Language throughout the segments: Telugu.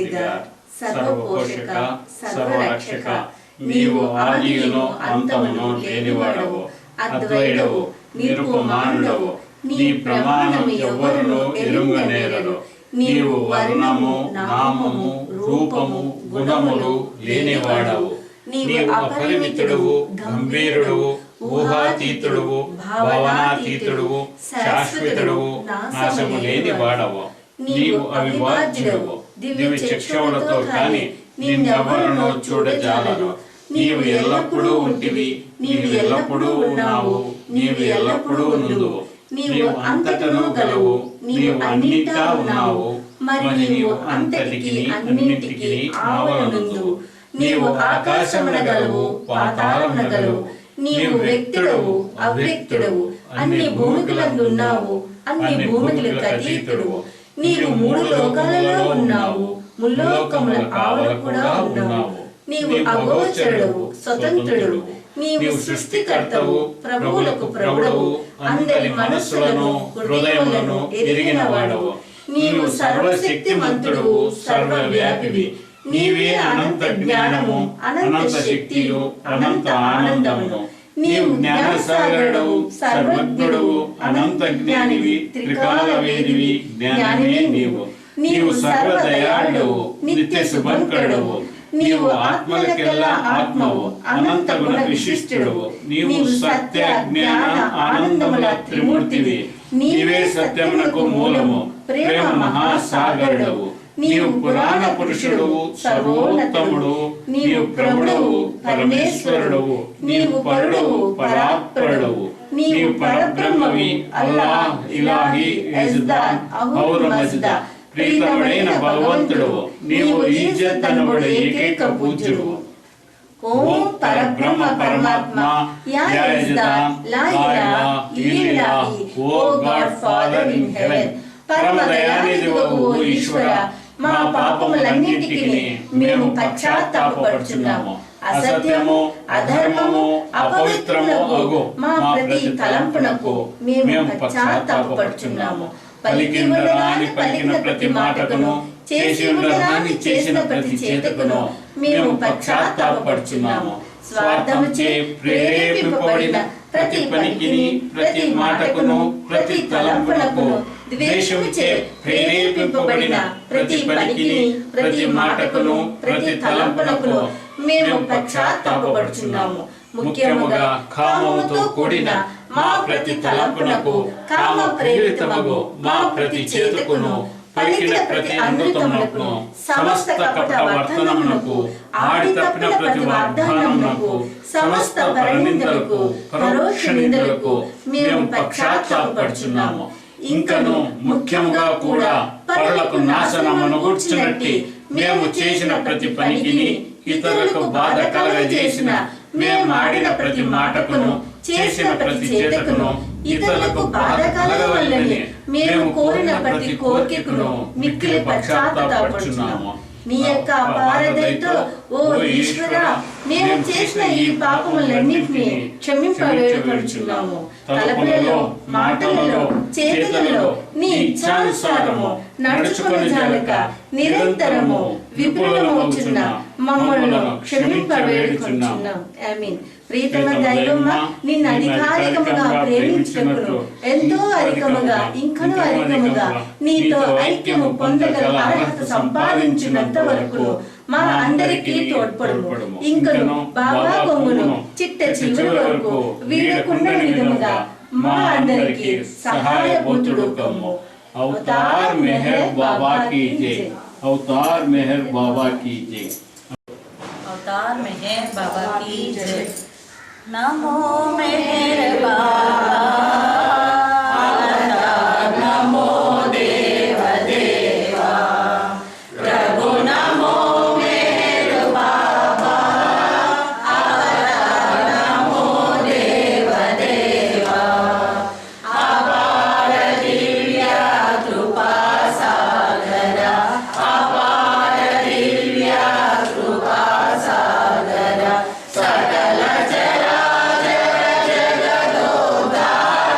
सर्वाधिगा सर्वपोषक सर्वरक्षक నీవు ఆదియును అంతమును లేనివాడవు అద్వైతవు నిరుపమానుడవు నీ ప్రమాణము ఎవరును ఎరుగనేరరు నీవు వర్ణము నామము రూపము గుణములు లేనివాడవు నీవు అపరిమితుడవు గంభీరుడవు ఊహాతీతుడవు భావనాతీతుడవు శాశ్వతుడవు నాశము లేనివాడవు నీవు అవిభాజ్యుడవు దివ్య చక్షువులతో కాని నిన్నెవరునూ చూడజాలరు నీవు ఎల్లప్పుడూ ఉంటివి నీవు ఎల్లప్పుడూ ఉన్నావు నీవు ఎల్లప్పుడూ నుందువు నీవు అంతటను గలవు నీవు అన్నిటా ఉన్నావు మరి నీవు అంతటికి అన్నింటికి ఆవలనుందువు నీవు ఆకాశమున గలవు పాతాళమున గలవు నీవు వ్యక్తుడవు అవ్యక్తుడవు అన్ని భూమికలందు ఉన్నావు అన్ని భూమికలకు అతీతుడవు నీవు మూడు లోకాలలో ఉన్నావు ముల్లోకముల ఆవల కూడా ఉన్నావు నీవు అగోచరుడవు స్వతంత్రుడు నీవు సృష్టికర్తవు ప్రభువులకు ప్రభుడవు అందరి మనస్సులను హృదయములను ఎరిగిన వాడవు నీవు సర్వశక్తిమంతుడు సర్వవ్యాపివి నీవే అనంత జ్ఞానము అనంత శక్తియు అనంత ఆనందమును నీవు జ్ఞానసాగరుడవు సర్వజ్ఞుడవు అనంత జ్ఞానివి త్రికాలవేదివి జ్ఞానమే నీవు నీవు సర్వదయాళుడవు నిత్య శుభంకరుడవు నీవు ఆత్మలకెల్లా ఆత్మవు అనంత గుణ విశిష్టుడవు నీవు సత్య జ్ఞాన ఆనందముల త్రిమూర్తివి నీవే సత్యమునకు మూలము ప్రేమ మహాసాగరుడవు నీవు పురాణ పురుషుడవు సర్వోత్తముడు నీవు ప్రభుడవు పరమేశ్వరుడవు నీవు పరుడవు పరాత్పరుడవు నీవు పరబ్రహ్మవి అల్లాహ్ ఇలాహి యజ్దాన్ అహూర్ మజ్దా ప్రీతముడైన భగవంతుడవు నీవు ఈజత్ అనబడు ఏకైక పూజ్యుడవు ఓం పరబ్రహ్మ పరమాత్మ యా యజ్దాన్ లా ఇలాహ ఇల్లాహి O God Father in heaven పరమ దయానిధివగు ఓ ఈశ్వర మా పాపములన్నిటికీ మేము పశ్చాత్తాపపడుచున్నాము అసత్యము అధర్మము అపవిత్రము అగు మా ప్రతి తలంపునకు మేము పశ్చాత్తాపపడుచున్నాము పలికి ఉండరాని పలికిన ప్రతి మాటకును చేసి ఉండరాని చేసిన ప్రతి చేతకును మేము పశ్చాత్తాపపడుచున్నాము స్వార్థముచే ప్రేరేపింపబడిన ప్రతి పనికిని ప్రతి మాటకును ప్రతి తలంపునకు ద్వేషముచే ప్రేరేపింపబడిన ప్రతి పనికిని ప్రతి మాటకును ప్రతి తలంపునకు మేము పశ్చాత్తాపపడుచున్నాము ముఖ్యముగా కామముతో కూడిన మా ప్రతి తలంపునకు కామ ప్రేరితమగు మా ప్రతి చేతకును పలికిన ప్రతి అమృతమునకు సమస్త కపట వర్తనమునకు ఆడి తప్పిన ప్రతి వాగ్దానమునకు సమస్త పరనిందలకు పరోక్ష నిందలకు మేము పశ్చాత్తాపపడుచున్నాము ఇంకను ముఖ్యముగా కూడా పరులకు నాశనమును గూర్చినట్టి మేము చేసిన ప్రతి పనికిని ఇతరులకు బాధ కలగజేసిన మేము ఆడిన ప్రతి మాటకును చేసిన ప్రతి చేతకును ఇతరులకు బాధ కలగవలెనని మేము కోరిన ప్రతి కోరికను మిక్కిలి పశ్చాత్తాపపడుచున్నాము నీ యొక్క అపార దయతో ఓ ఈశ్వర మేము చేసిన ఈ పాపములన్నిటినీ క్షమింపవేడుకొనుచున్నాము తలపులలో మాటలలో చేతులలో నీ ఇచ్ఛానుసారము నడుచుకొనజాలక నిరంతరము విఫలమవుచున్న మమ్మలను క్షమింపవేడుకొనుచున్నాం ఆమేన్. ప్రీతమ దైవమా నిన్ను అధికారికముగా ప్రేమించుటకును ఎంతో అధికముగా ఇంకనూ అధికముగా నీతో ఐక్యము పొందగల అర్హత సంపాదించినంత వరకు మా అందరికీ తోడ్పడుము ఇంకను బాబా కొంగును చిట్ట చివరి వరకు వీడకుండా విధముగా మా అందరికీ సహాయభూతుడు కమ్ము. అవతార్ మెహర్ బాబా की जय అవతార్ మెహర్ బాబా की जय अवतार मेहर बाबा की जय। नमो मेहर बाबा नमो देव देवा प्रभु नमो मेहर बाबा नमो देव देवा अपार दिव्य कृपा सागर अपार दिव्य कृपा सागर सकल चराचर जगदोद्धार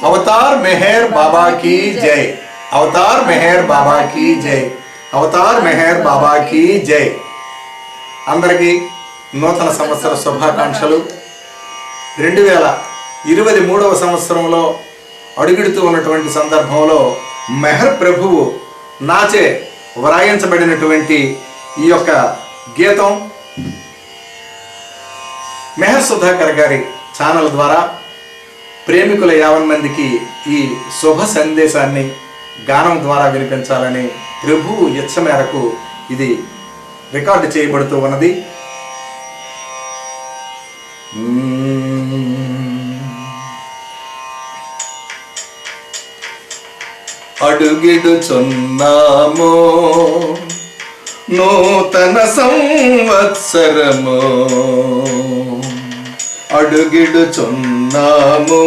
అవతార్ మెహర్ బాబా की जय, అవతార్ మెహర్ బాబా की जय, అవతార్ మెహర్ బాబా की जय. అందరికీ నూతన సంవత్సర శుభాకాంక్షలు. 2023వ సంవత్సరంలో అడుగుడుతూ ఉన్నటువంటి సందర్భంలో మెహర్ ప్రభువు నాచే వ్రాయించబడినటువంటి ఈ యొక్క గీతం మెహర్ సుధాకర్ గారి ఛానల్ ద్వారా ప్రేమికుల 50 మందికి ఈ శుభ సందేశాన్ని గానం ద్వారా వినిపించాలని ప్రభువు ఇచ్చ మేరకు ఇది రికార్డు చేయబడుతూ ఉన్నది. అడుగిడుచున్నామో నూతన సంవత్సరము, అడుగిడుచున్నాము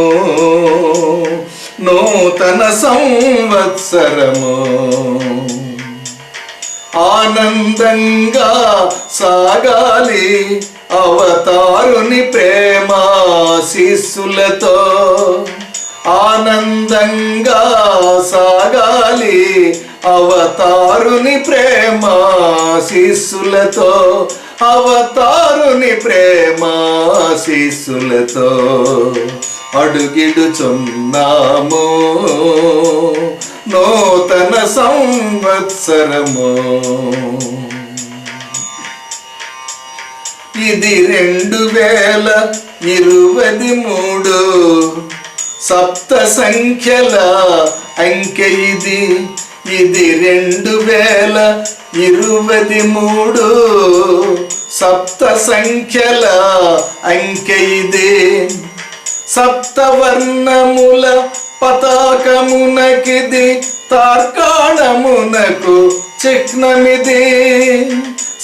నూతన సంవత్సరము. ఆనందంగా సాగాలి అవతారుని ప్రేమాశీస్సులతో, ఆనందంగా సాగాలి అవతారుని ప్రేమాశీస్సులతో, అవతారుని ప్రేమాశీస్సులతో అడుగిడుచున్నాము నూతన సంవత్సరము. ఇది 2023 సప్త సంఖ్యల అంకె ఇది. ఇది 2023 సప్త సంఖ్యల అంకె ఇది. సప్తవర్ణముల పతాకమునకిది తార్కాణమునకు చిహ్నమిది.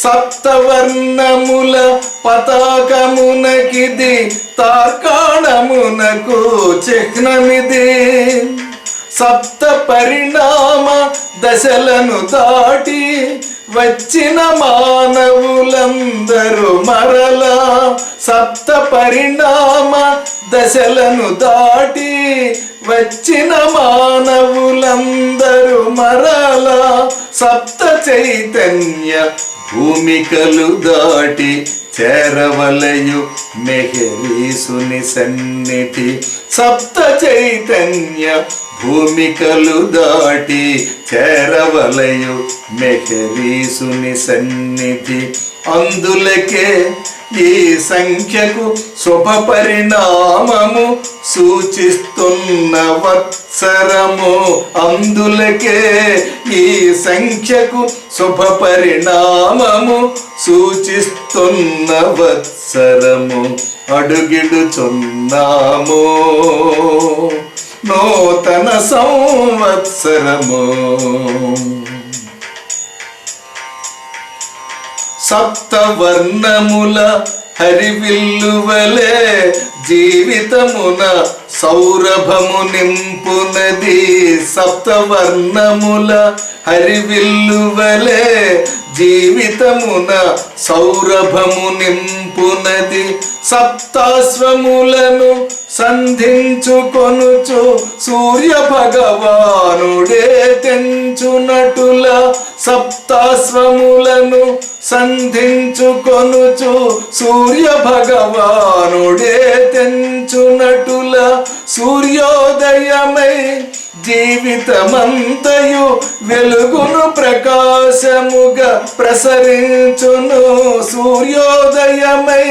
సప్తవర్ణముల పతాకమునకిది తార్కాణమునకు చిహ్నమిది. సప్త పరిణామ దశలను దాటి వచ్చిన మానవులందరూ మరలా, సప్త పరిణామ దశలను దాటి వచ్చిన మానవులందరూ మరలా, సప్త చైతన్య భూమికలు దాటి చేరవలయు మెహరీసుని సన్నిధి. సప్త చైతన్య భూమికలు దాటి చేరవలయు మెహరీసుని సన్నిధి. అందులకే ఈ సంఖ్యకు శుభ పరిణామము సూచిస్తున్న వత్సరము. అందులకే ఈ సంఖ్యకు శుభ పరిణామము సూచిస్తున్న వత్సరము. అడుగిడుచున్నాము నూతన సంవత్సరము. సప్తవర్ణముల హరివిల్లువలే జీవితమున సౌరభము నింపునది. సప్తవర్ణముల హరివిల్లువలే జీవితమున సౌరభము నింపునది. సప్తాశ్వములను సంధించుకొనుచు సూర్య భగవానుడే తెంచునటుల, సప్తాశ్వములను సంధించుకొనుచు సూర్య భగవానుడే తెంచునటుల, సూర్యోదయమై జీవితమంతయు వెలుగును ప్రకాశముగా ప్రసరించును. సూర్యోదయమై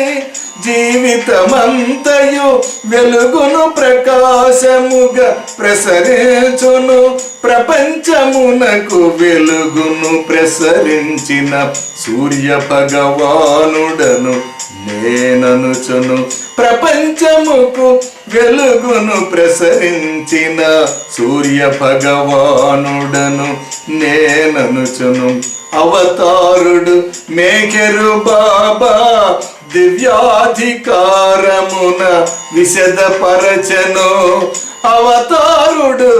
జీవితమంతయు వెలుగును ప్రకాశముగా ప్రసరించును. ప్రపంచమునకు వెలుగును ప్రసరించిన సూర్య భగవానుడను నేననుచును. ప్రపంచముకు వెలుగును ప్రసరించిన సూర్య భగవానుడను నేననుచును. అవతారుడు మెహరు బాబా దివ్యాధికారమున విశదపరచను. అవతారుడు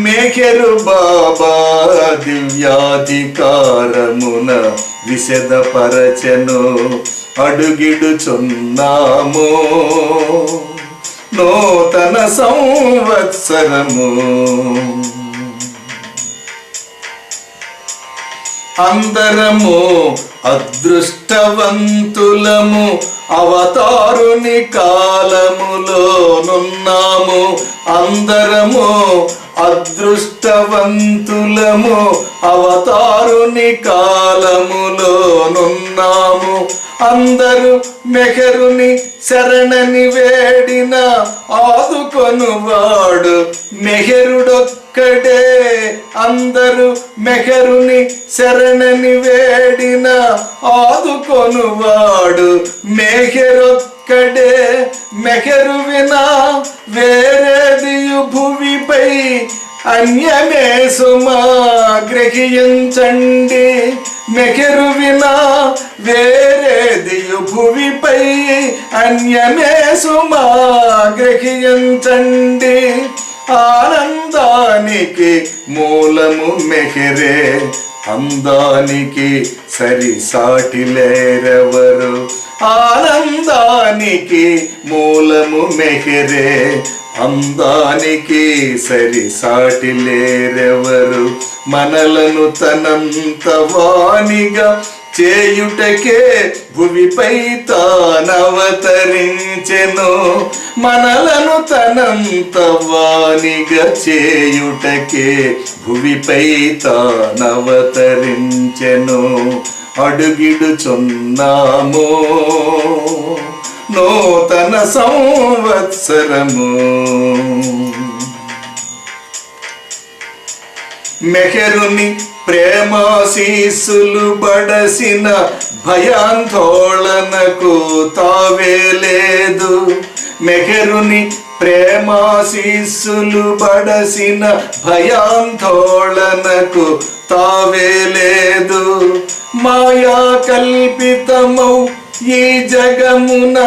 మెహరు బాబా దివ్యాధికారమున విశదపరచను. అడుగిడుచున్నాము నూతన సంవత్సరము. అందరము అదృష్టవంతులము, అవతారుని కాలములోనున్నాము. అందరము అదృష్టవంతులము, అవతారుని కాలములోనున్నాము. అందరూ మెహరుని శరణని వేడిన ఆదుకొనువాడు మెహరుడొక్కడే. అందరూ మెహరుని శరణని వేడిన ఆదుకొనువాడు మెహరొక్కడే. మెహరు వినా వేరేదియు భువిపై అన్యమే సుమా గ్రహించండి. మెహరు వినా వేరేదియు భువిపై అన్యమే సుమా గ్రహించండి. ఆనందానికి మూలము మెహరే, అందానికి సరిసాటి లేరెవరు. ఆనందానికి మూలము మెహరే, అందానికి సరిసాటి లేరెవరు. మనలను తనంత వానిగా చేయుటకే భువిపై తానవతరించెను. మనలను తనంత వానిగా చేయుటకే భువిపై తానవతరించెను. అడుగిడుచున్నాము నూతన సంవత్సరము. మెహరుని ప్రేమాశీస్సులు బడసిన భయాందోళనకు తావే లేదు. మెహరుని ప్రేమాశీస్సులు బడసిన భయాందోళనకు తావే లేదు. మాయా కల్పితమౌ ఈ జగమున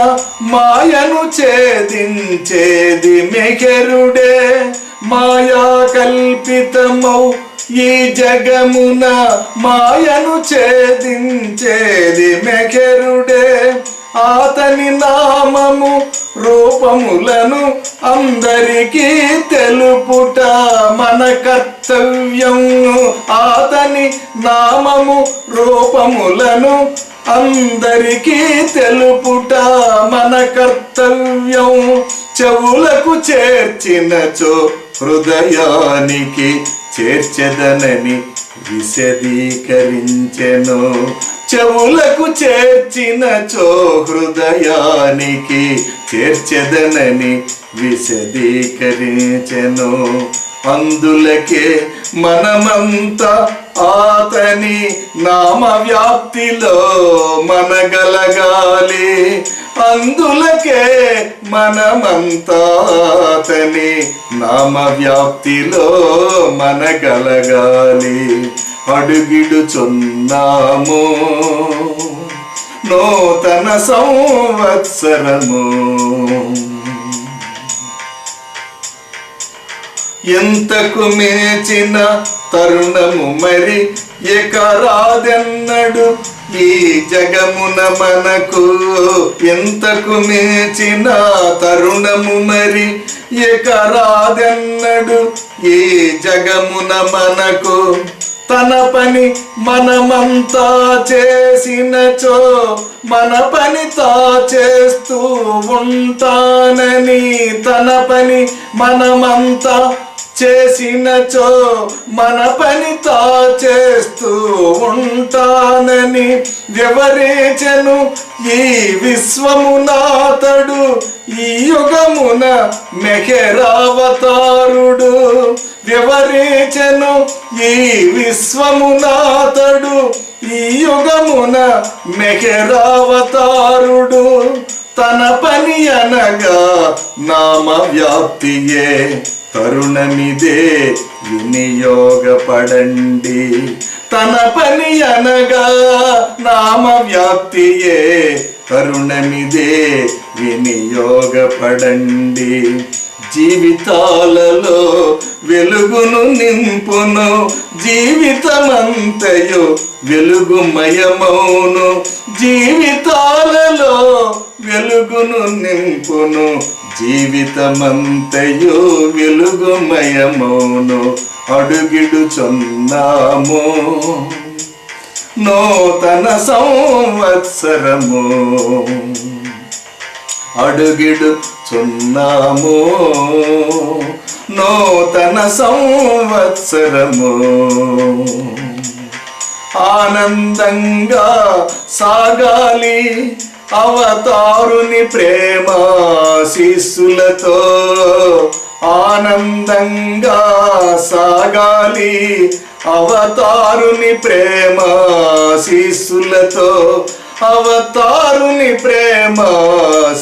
మాయను ఛేదించేది మెహరుడే. మాయా కల్పితమౌ ఈ జగమున మాయను ఛేదించేది మెహరుడే. ఆతని నామము రూపములను అందరికీ తెలుపుట మన కర్తవ్యం. ఆతని నామము రూపములను అందరికీ తెలుపుట మన కర్తవ్యం. చెవులకు చేర్చినచో హృదయానికి చేర్చెదనని విశదీకరించెను. చెవులకు చేర్చినచో హృదయానికి చేర్చెదనని విశదీకరించెను. అందులకే మనమంతా ఆతని నామ వ్యాప్తిలో మనగలగాలి. అందులకే మనమంతా ఆతని నామ వ్యాప్తిలో మనగలగాలి. అడుగిడుచున్నాము నూతన సంవత్సరము. ఎంతకు మేచిన తరుణము మరి ఎకరాదెన్నడు ఈ జగమున మనకు. ఎంతకు మేచిన తరుణము మరి ఎకరాదెన్నడు ఈ జగమున మనకు. తన పని మనమంతా చేసినచో మన పని తా చేస్తూ ఉంటానని. తన పని మనమంతా చేసినచో మన పని తా చేస్తూ ఉంటానని వివరించెను ఈ విశ్వమునాతడు. ఈ యుగమున మెహరావతారుడు వివరించెను ఈ విశ్వమునాతడు. ఈ యుగమున మెహరావతారుడు. తన పని అనగా నామ వ్యాప్తియే, తరుణమిదే వినియోగపడండి. తన పని అనగా నామ వ్యాప్తియే, తరుణమిదే వినియోగపడండి. జీవితాలలో వెలుగును నింపును, జీవితమంతయు వెలుగుమయమౌను. జీవితాలలో వెలుగును నింపును, జీవితమంతయు వెలుగుమయమౌను అడుగిడుచున్నాము నూతన సంవత్సరము అడుగిడుచున్నాము నూతన సంవత్సరము ఆనందంగా సాగాలి అవతారుని ప్రేమ శిస్సులతో ఆనందంగా సాగాలి అవతారుని ప్రేమ శిస్సులతో అవతారుని ప్రేమ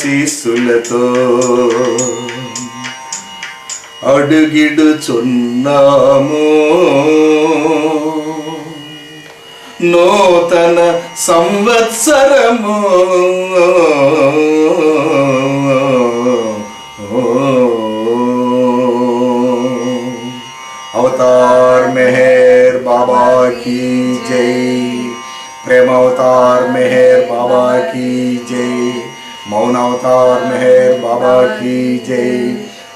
శిస్సులతో అడుగిడుచున్నాము నూతన సంవత్సరము అవతార్ మెహర్ బాబా की जय प्रेम अवतार मेहर बाबा की जय मौन अवतार मेहर बाबा की जय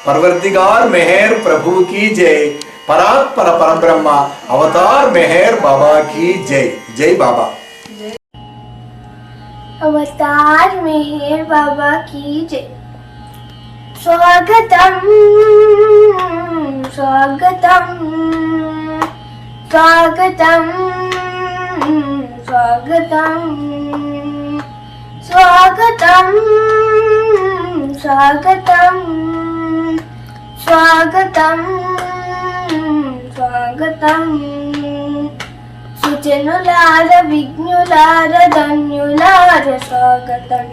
परवरदिगार मेहर प्रभु की जय परात्पर परब्रह्म अवतार मेहर बाबा की जय जय बाबा अवतार मेहर बाबा की जय स्वागतम स्वागतम स्वागतम स्वागतम स्वागतम स्वागतम स्वागतम स्वागतम सुजनुलार विघ्नुलार धन्युलार स्वागतम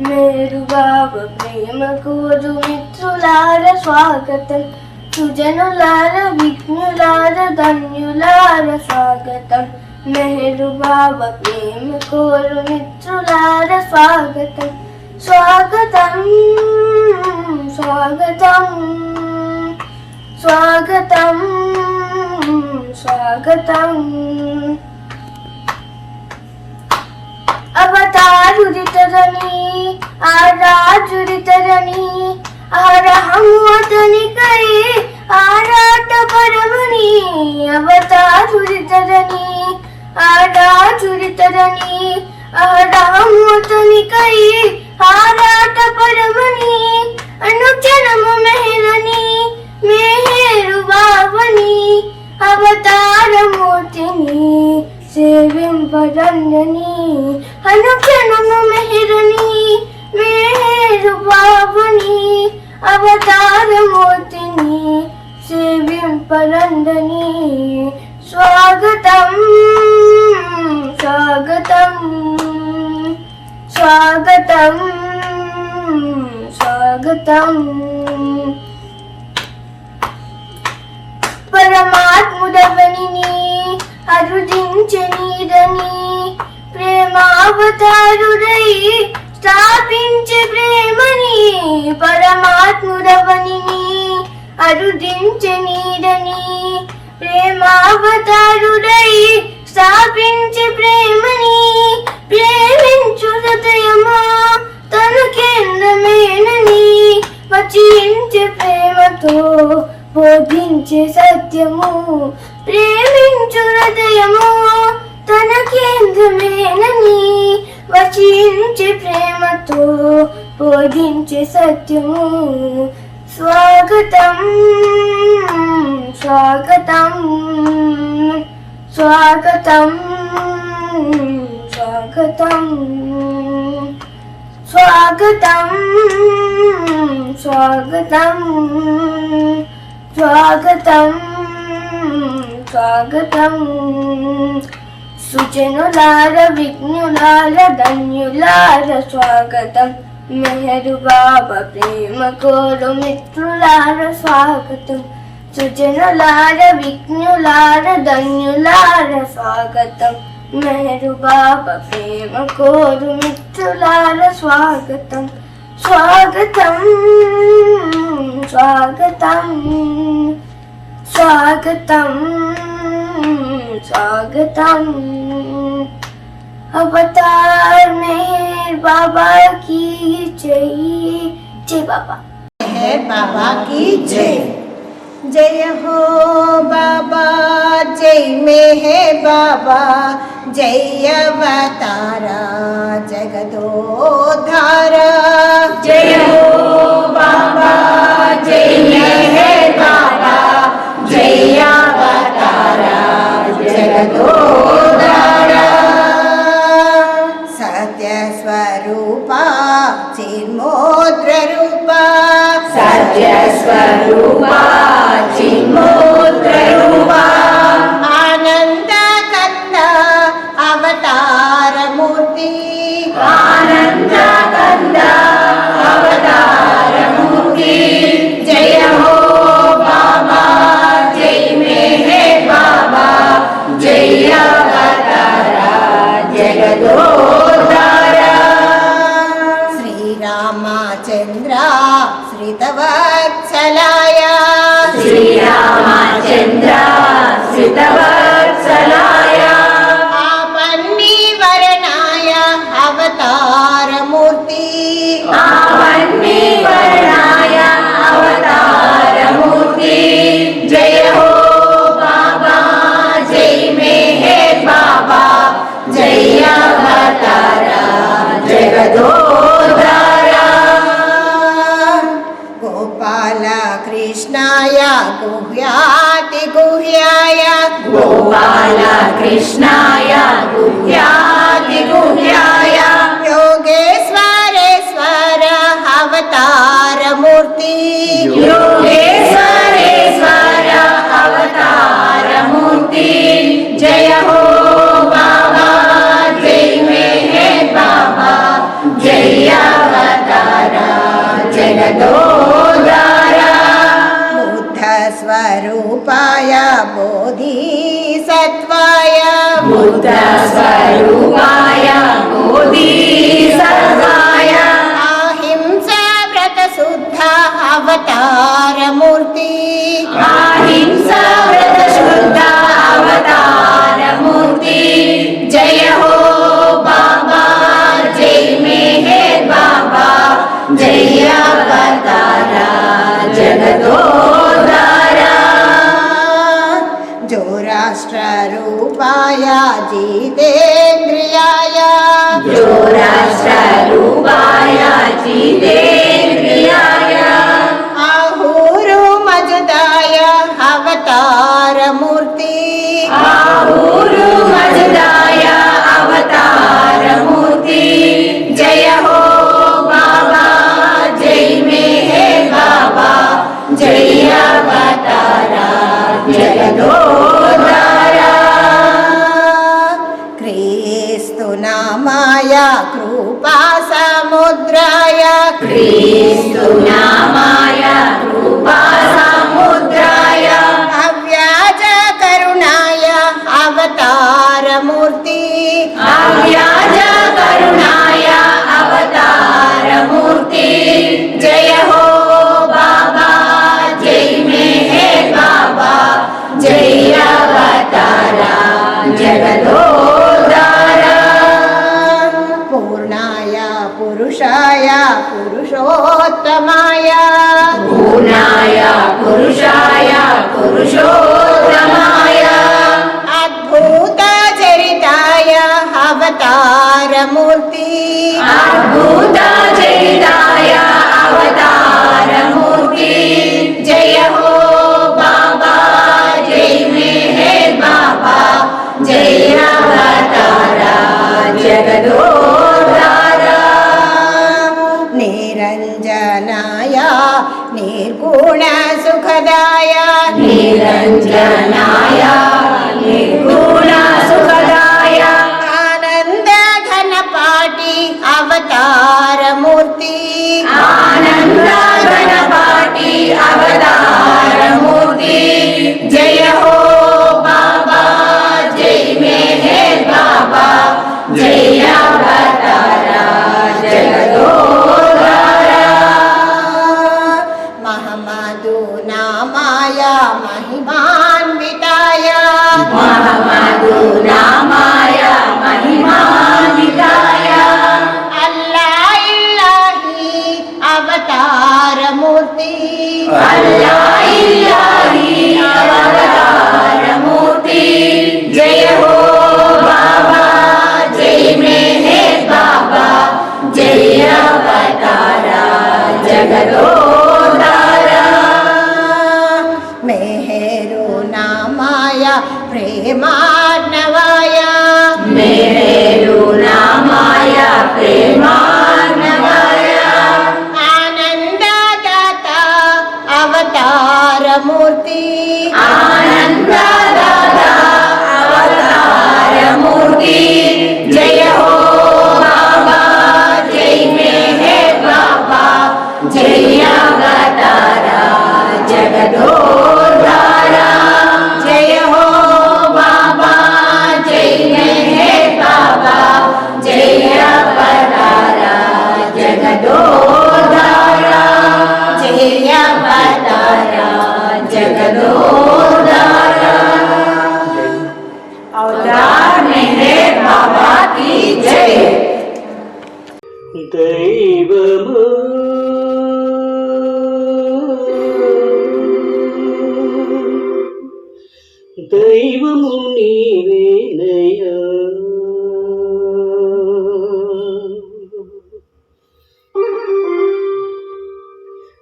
मेरु बाब प्रेम कोरु मित्रुलार स्वागतम सुजनुलार विघ्नुलार धन्युलार स्वागतम मेरु बाब प्रेम कोरु मित्रुलार स्वागतम स्वागतम स्वागतम स्वागतम स्वागतम అవతారుడితరని ఆరాజుడితరని ఆరహముతనికై ఆరాట పరమని అవతారుడితరని ఆరాజుడితరని ఆరహముతనికై ఆరాట పరమని అనుచరము మెహరని మెహరు బావని అవతారమూర్తిని సేవింపరన్నని అనుక్షణము మెహరని మేరు బాబుని అవతారమూర్తిని సేవింపరందని స్వాగతం స్వాగతం స్వాగతం స్వాగతం పరమాత్ముడవని అరుదించనీరని ప్రేమావతారుడై స్థాపించే ప్రేమని పరమాత్ముడవని అరుదించనీరని ప్రేమావతారుడై స్థాపించే ప్రేమని ప్రేమించు హృదయమా తను కేంద్రమేనని వచించే ప్రేమతో బోధించే సత్యము ప్రేమించు హృదయము తన కేంద్రమేనని వచించే ప్రేమతో బోధించే సత్యము స్వాగతం స్వాగతం స్వాగతం స్వాగతం స్వాగతం స్వాగతం స్వాగతం స్వాగతం సుజనులార విఘ్నులార ధన్యులార స్వాగతం మెహరు బాబా ప్రేమ కోరు మిత్రులార స్వాగతం సుజనులార విఘ్నులార ధన్యులార స్వాగతం మెహరు బాబా ప్రేమ కోరు మిత్రులార స్వాగతం స్వాగతం స్వాగతం స్వాగతం स्वागतम अवतार मेहर बाबा की जय जय बाबा। मेहर बाबा की जय। जय हो बाबा, जय मेहर बाबा, जय अवतारा जगदोद्धारा। जय हो बाबा, जय मेहर बाबा, जय अवतारा जगदोद्धारा। सत्य स्वरूपा चिन्मोद्र रूपा, सत्य स्वरूपा चिन्मोद्र रूपा, आनंद कंद अवतार मूर्ति, आनंद कंद अवतार मूर्ति। जय हो बाबा, जय मेहर बाबा, जय अवतारा जगदोद्धारा। श्री रामचंद्र श्रितवत्सलाय, श्री रामचंद्र श्रितवत्सलाय, आपन्निवर्णाय अवतार मूर्ति, आपन्निवर्णाय अवतार मूर्ति। जय हो बाबा, जय मेहर बाबा, जय अवतारा जगदोद्धारा। गोपाल कृष्णाय गुह्याति गुह्याय, गोपाल कृष्णाय गुह्याति गुह्याय, योगेश्वरेश्वर अवतार मूर्ति, योगेश्वरेश्वर अवतार मूर्ति। जय हो बाबा, जय मेहर बाबा, जय अवतारा जगदोद्धारा। बुद्ध स्वरूपाय बोधिसत्वाय, बुद्ध स्वरूपाय बोधिसत्वाय, अहिंसा व्रत शुद्ध अवतार मूर्ति, अहिंसा व्रत शुद्ध अवतार मूर्ति। जय हो बाबा, जय मेहर बाबा, जय अवतारा जगदोद्धारा। जोराष्ट्र रूपाय जितेन्द्रियाय, जोराष्ट्र रूपाय जितेन्द्रियाय, आहूरु मजदाय अवतार मूर्ति, आहूरु मजदाय अवतार मूर्ति। जय हो बाबा, जय मेहर बाबा, जय अवतारा जगदोद्धारा। क्रिस्तु नामाय कृपा समुद्राय, क्रिस्तु नामाय कृपा समुद्राय, अव्याज करुणाय अवतार मूर्ति, अव्याज करुणाय अवतार मूर्ति। जय हो बाबा, जय मेहर बाबा, जय अवतारा जगदोद्धारा। पूर्णाय पुरुषाय पुरुषोत्तमाय, पूर्णाय पुरुषाय पुरुषोत्तमाय, अद्भुत चरिताय अवतार मूर्ति, अद्भुत चरिताय अवतार मूर्ति। जय हो बाबा, जय मेहर बाबा, जय अवतारा जगदोद्धारा। निरंजनाय निर्गुण सुखदाय, निरंजनाय निर्गुण सुखदाय, आनंद घनपाटी अवतार मूर्ति, आनंद घनपाटी अवतार मूर्ति। जय हो बाबा, जय मेहर बाबा, जय अवतारा जगदोद्धारा। महमदु नामाय महिमान्विताय, महमदु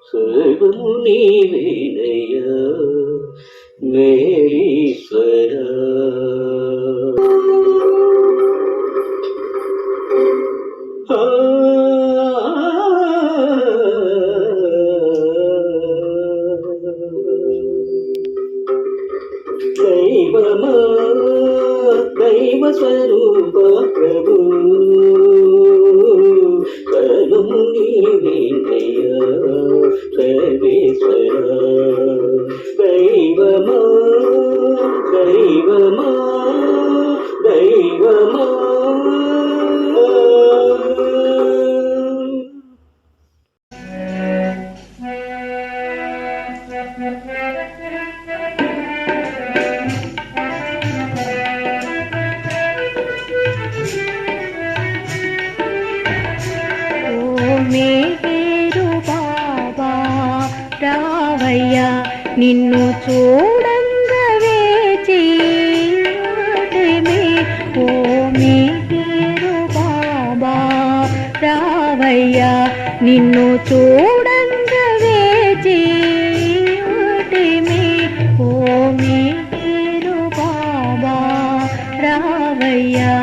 సర్వము నీవేనయ్యా మేరీశ్వరా. దైవమా దైవ స్వరూప ప్రభు సర్వము నీవేనయ్యా సర్వేశ్వరా. దైవమా దైవమా దైవమా మేరు బాబా రావయ్యా నిన్ను చూడంగా వేచి ఓ మేరు బాబా రావయ్యా నిన్ను చూడంగా వేచి ఓ మేరు బాబా రావయ్యా.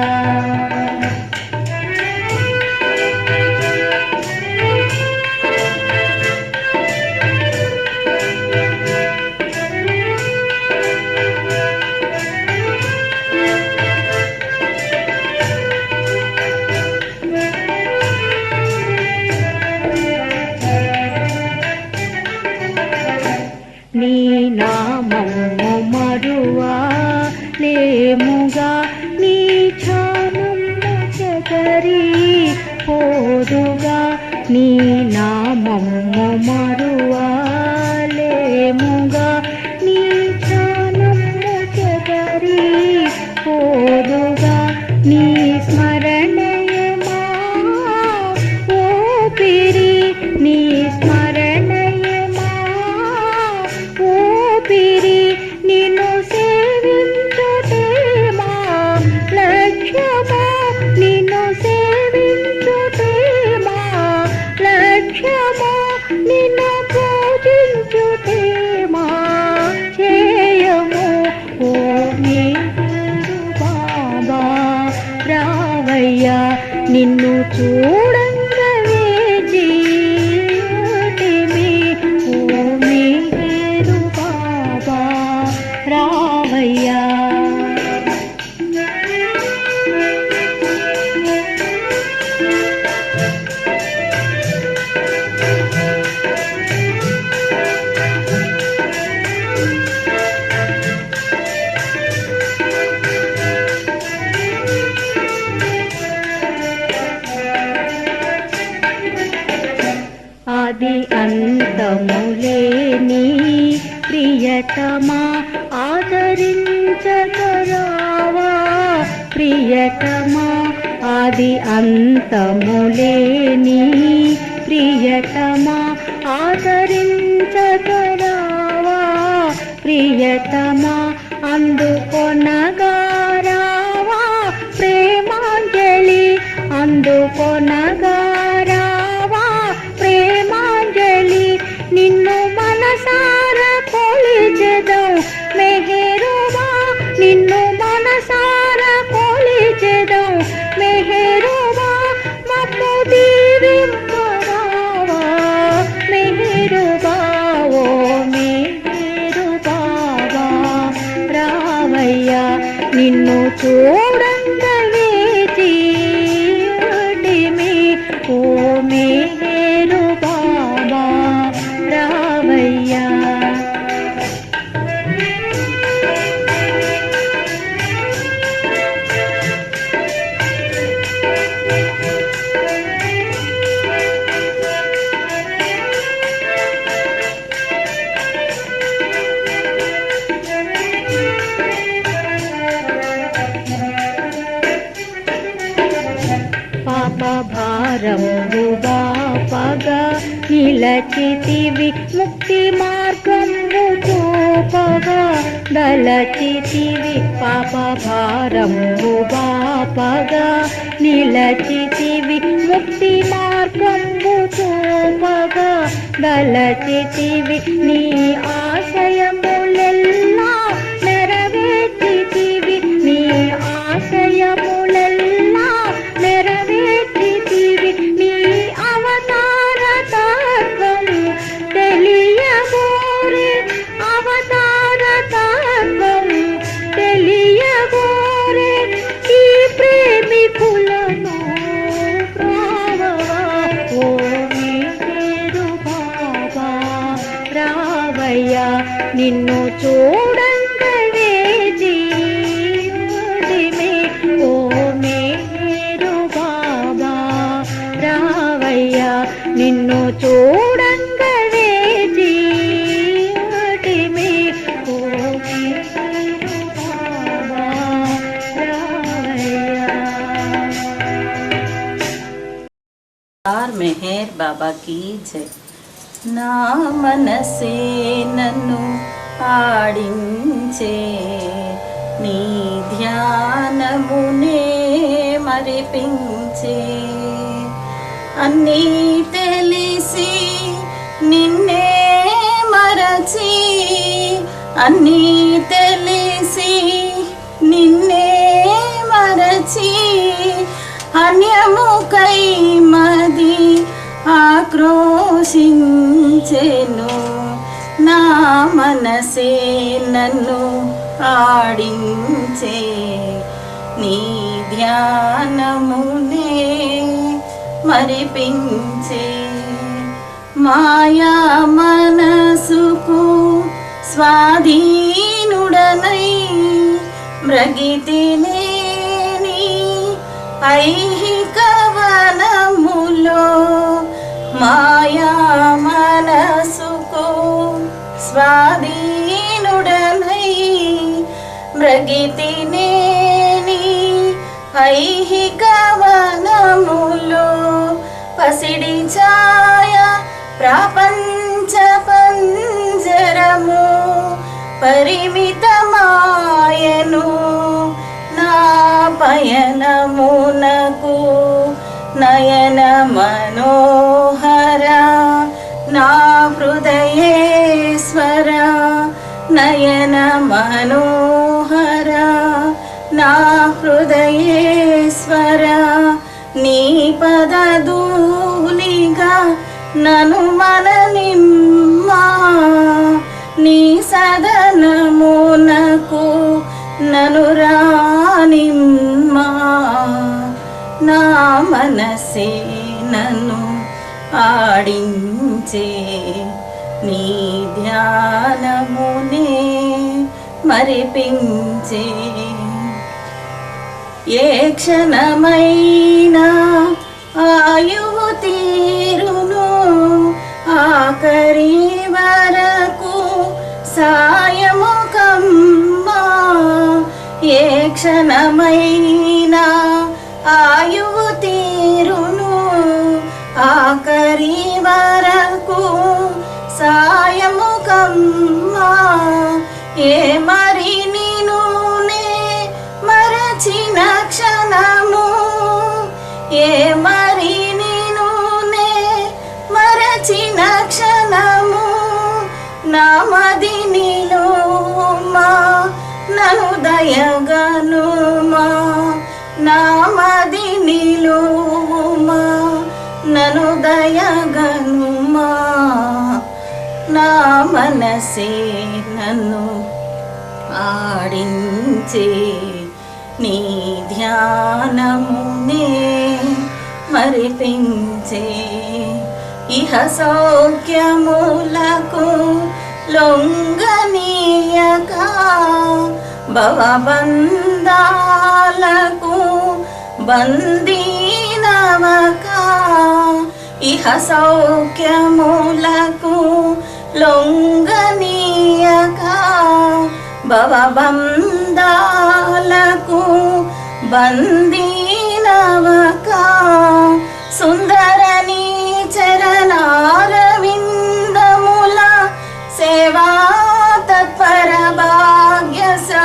నీ నామము మరువా లేముగా నీ ఛానము చెదరి పోదుగా నీ నామము మరువా లేముగా నీ ఛానము చెదరి పోదుగా నీ స్మరణయే మా ఊపిరి నీ స్మరణయే మా ఊపిరి నిన్ను సేవించుటే మా లక్ష్యము నిన్ను సేవించుటే మా లక్ష్యము నిన్ను పూజించుటే మా చేయము. ఓ మేరు బాబా రావయ్యా నిన్ను చూడంగా వేచి ఓ మేరు బాబా రావయ్యా. ఆది అంతములేని ప్రియతమా ఆదరించగరావా ప్రియతమా ఆది అంతములేని ప్రియతమా ఆదరించగరావా ప్రియతమా అందుకొనగారావా ప్రేమాంజలి అందుకొనగారావా ప్రేమాంజలి నిన్ను మనసార కొలిచెదం మెహరువా నిన్ను మనసార కొలిచెదం మెహరువా మమ్ము దీవింపరావా మెహరువా ఓ మెహరుబావా రావయ్యా నిన్ను చూడంగా వేచి ఓ మేరు బాబా రావయ్యా. పాప భారంబు బాపగా నిలచితివి ముక్తి మార్గంబు చూపగా దలచితివి పాప భారంబు బాపగా నిలచితివి ముక్తి మార్గంబు చూపగా దలచితివి నీ ఆశయములెల్లా నెరవేర్చితివి నీ ఆశయములెల్లా నెరవేర్చితివి నీ అవతార తత్వం తెలియగోరే అవతార తత్వం తెలియగోరే ఈ ప్రేమికులను ఓ మేరు బాబా రావయ్యా నిన్ను చూడంగవే జీవితమే ఓ మేరు బాబా రావయ్యా నిన్ను చూడంగవే జీవితమే ఓ మేరు బాబా రావయ్యా మెహర్ బాబా కీ జై. నా మనసే నన్ను ఆడించే నీ ధ్యానమునే మరిపించే అన్నీ తెలిసి నిన్నే మరచి అన్నీ తెలిసి నిన్నే మరచి అన్యముకై మది ఆక్రోశించెను నా మనసే నన్ను ఆడించే నీ ధ్యానమునే మరిపించే మాయా మనసుకు స్వాధీనుడనై మ్రగితినే ఐహిక వనములో మాయా మనసుకు స్వాధీనుడనై మ్రగితినేని ఐహిక వనములో పసిడి ఛాయ ప్రపంచ పంజరము పరిమితమాయను నా పయనమునకు నయన మనోహర నా హృదయేశ్వర నయన మనోహర నా హృదయేశ్వర నీ పదధూళిగా నను మననిమ్మా నీ సదనమునకు నను రానిమ్మా నా మనసే నన్ను ఆడించే నీ ధ్యానమునే మరిపించే ఏ క్షణమైనా ఆయువు తీరును ఆఖరి వరకు సాయము కమ్మా ఏ క్షణమైనా ఆయువు తీరును ఆఖరి వరకు సాయము కమ్మా ఏ మరి నిను నే మరచిన క్షణము ఏ మరి నిను నే మరచిన క్షణము నా మది నిలుమా నను దయగనుమా నా మది నిలుమా నను దయగనుమా నా మనసే నన్ను ఆడించే నీ ధ్యానమునే మరిపించే ఇహ సౌఖ్యములకు లొంగనీయక భవబంధాలకు బందీనవక ఇహ సౌఖ్యములకు లొంగనీయక భవబంధాలకు బందీనవక సుందరని చరణారవిందముల సేవా తత్పర భాగ్యశాలినై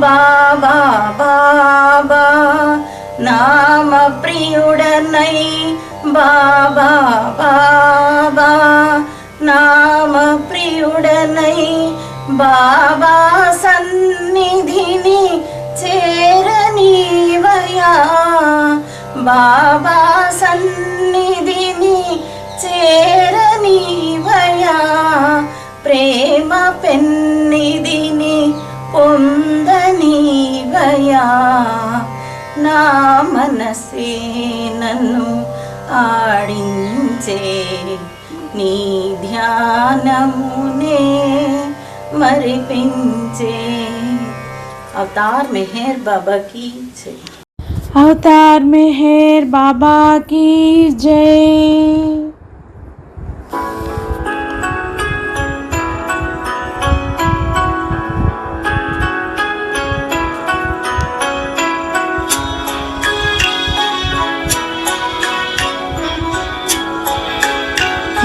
బాబా బాబా నామ ప్రియుడనై బాబా బాబా బాబా సన్నిధిని చేరనీవయా, బాబా సన్నిధిని చేరనీవయా, ప్రేమ పెన్నిధిని పొందనీవయా, నా మనసే నన్ను ఆడించే నీ ధ్యానమునే మరిపించే. అవతార్ మెహర్ బాబా की जय. अवतार मेहर बाबा की जय.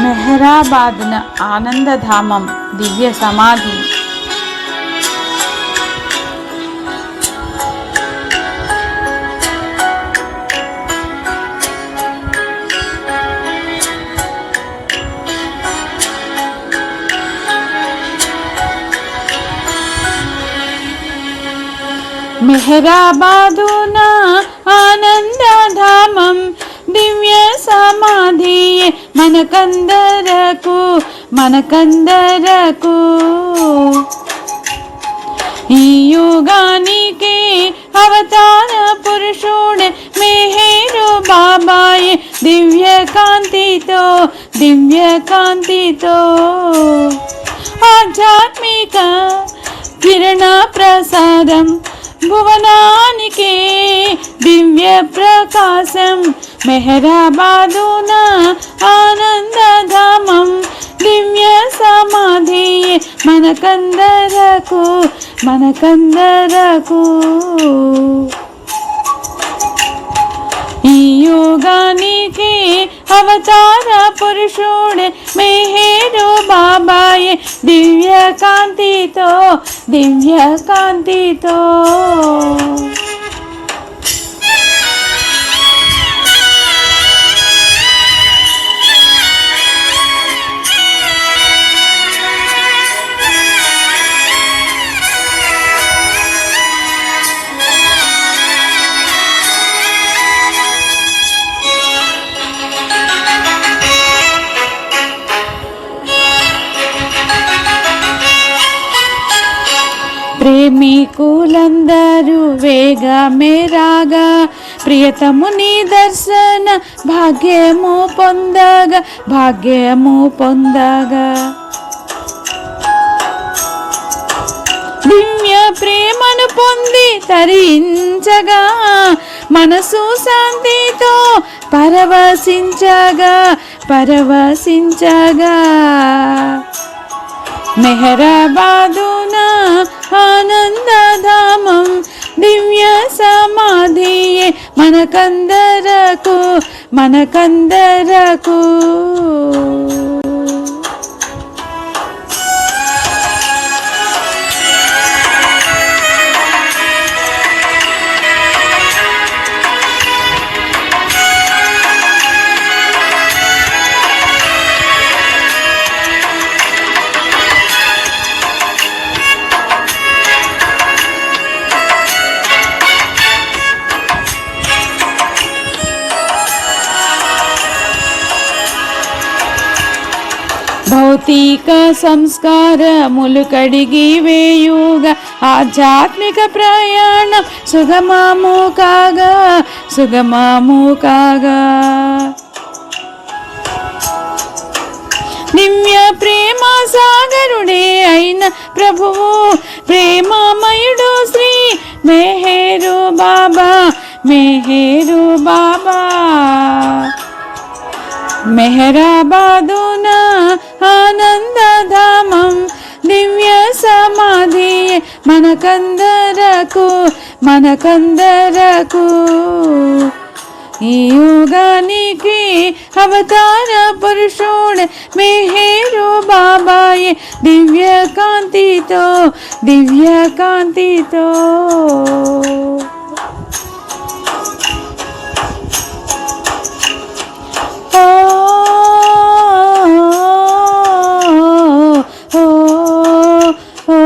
మెహరాబాద్న ఆనందధామం దివ్య సమాధి. మెహరాబాదున ఆనందధామం దివ్య సమాధి మనకందరకు మనకందరకు. ఈ యుగానికి అవతార పురుషుడే మెహరు బాబాయే దివ్య కాంతితో దివ్య కాంతితో ఆధ్యాత్మిక కిరణ ప్రసాదం భువనానికి దివ్య ప్రకాశం. మెహరాబాదున ఆనందధామం దివ్య సమాధి మనకందరకు మనకందరకు. ఈ యుగానికి అవతార పురుషుడే మెహరు బాబాయే దివ్య కాంతితో దివ్య కాంతితో. ప్రేమికులందరూ వేగమే రాగా ప్రియతముని దర్శన భాగ్యము పొందగా భాగ్యము పొందగా. దివ్య ప్రేమను పొంది తరించగా మనసు శాంతితో పరవశించగా పరవశించగా. మెహరాబాదున ఆనందధామం దివ్య సమాధి మనకందరకు మనకందరకు. భౌతిక సంస్కారములు కడిగి వేయుగా ఆధ్యాత్మిక ప్రయాణం సుగమము కాగా సుగమము కాగా. దివ్య ప్రేమ సాగరుడే అయిన ప్రభువు ప్రేమమయుడు శ్రీ మెహరు బాబా మెహరు బాబా. మెహరాబాదున ఆనందధామం దివ్య సమాధి మనకందరకు మనకందరకు. ఈ యుగానికి అవతార పురుషుడే మెహరు బాబాయే దివ్య కాంతితో దివ్య కాంతితో. ఓ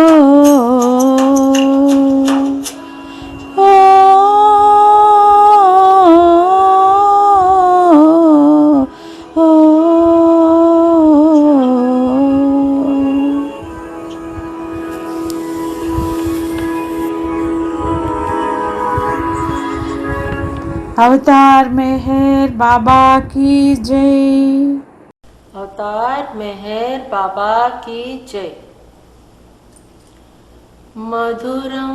अवतार मेहर बाबा की जय। अवतार मेहर बाबा की जय। मधुरं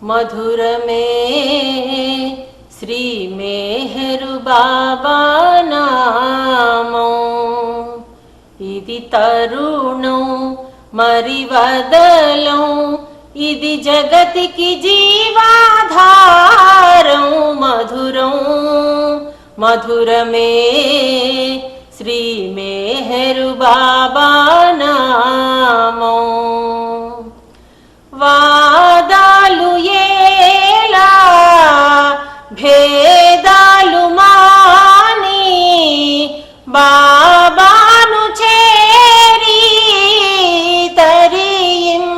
मधुरमे श्री मेहरु बाबा नामो इदि तरुणं मरिवदलं इदि जगतिकी जीवाधारं मधुरं मधुरमे श्री मेहरु बाबा नामो వాదాలు ఏలా భేదాలు మాని బాబాను చేరి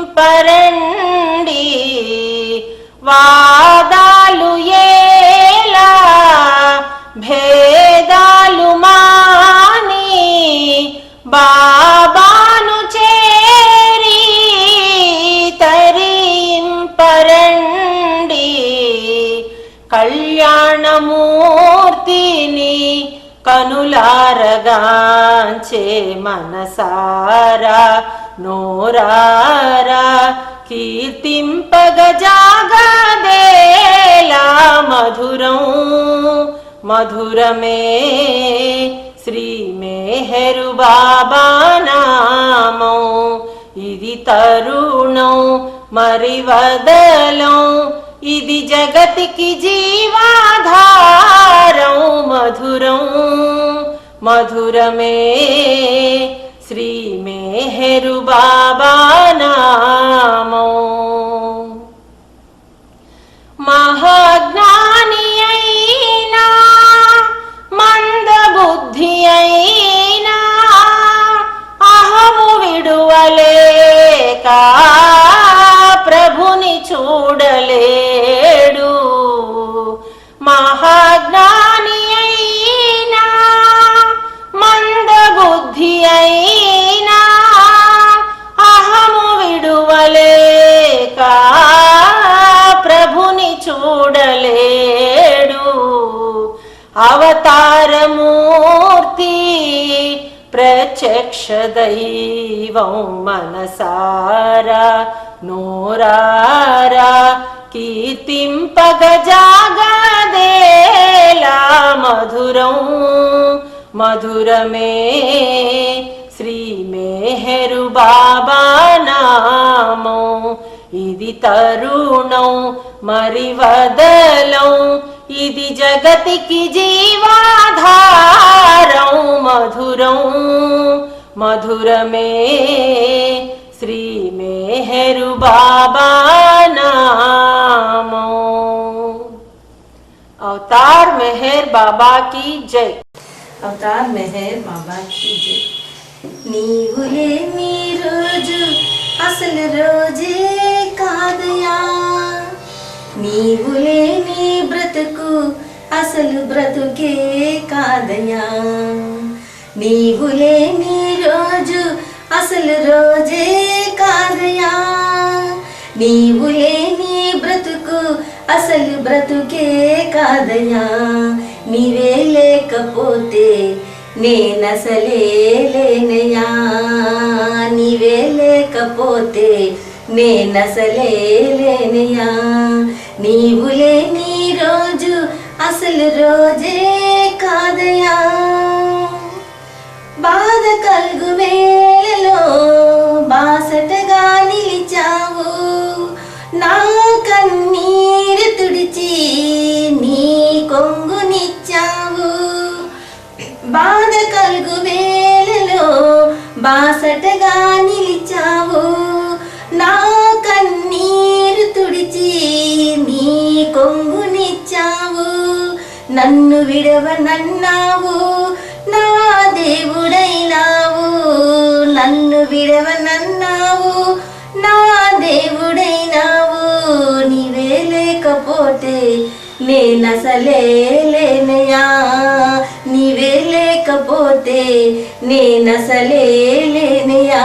తరింపరండి వాదాలు ఏలా భేదాలు మాని బాబాను చేరి తరింపరండి కళ్యాణమూర్తిని కనులారగాంచే మనసారా నోరారా కీర్తింపగ జాగదేలా మధురం మధురమే శ్రీ మెహరు బాబా నామం ఇది తరుణం మరివదలం ఇది జగతికి జీవాధారం మధురం మధురమే శ్రీ మెహరు బాబా నామం మహాజ్ఞాని అయినా మందబుద్ధి అయినా అహము విడువలేక ప్రభుని చూడలేడు మహాజ్ఞాని అయినా మందబుద్ధి అయినా అహము విడువలేక ప్రభుని చూడలేడు అవతారమూర్తి ప్రత్యక్ష దైవం మనసారా నోరారా కీర్తింపగ జాగదేలా మధురం మధురమే శ్రీ మెహరు బాబా నామం ఇది తరుణం మరివదలం ఇది జగతికి జీవాధారం మధురం మధురమే శ్రీ మెహరు బాబా నామం अवतार मेहर बाबा की जय। अवतार मेहर बाबा की जय। నీవులే నీ రోజు అసలు రోజే కాదయా నీవులే నీ బ్రతుకు అసలు బ్రతుకే కాదయా నీవులే నీ రోజు అసలు రోజే కాదయా నీవులే నీ బ్రతుకు అసలు బ్రతుకే కాదయా నీవే లేకపోతే నేనసలే లేనయా నీవే లేకపోతే నేనసలే లేనయా నీవులే నీ రోజు అసలు రోజే కాదయా బాధ కలుగు వేళలో బాసటగా నిలిచావు నా కన్నీరు తుడిచి నీ కొంగునిచ్చావు బాధ కలుగు వేళలో బాసటగా నిలిచావు నా కన్నీరు తుడిచి నీ కొంగునిచ్చావు నన్ను విడవనన్నావు నా దేవుడైనావు నన్ను విడవనన్నావు నా దేవుడైనావు నీవే లేకపోతే నేనసలే లేనయా నీవే లేకపోతే నేనసలే లేనయా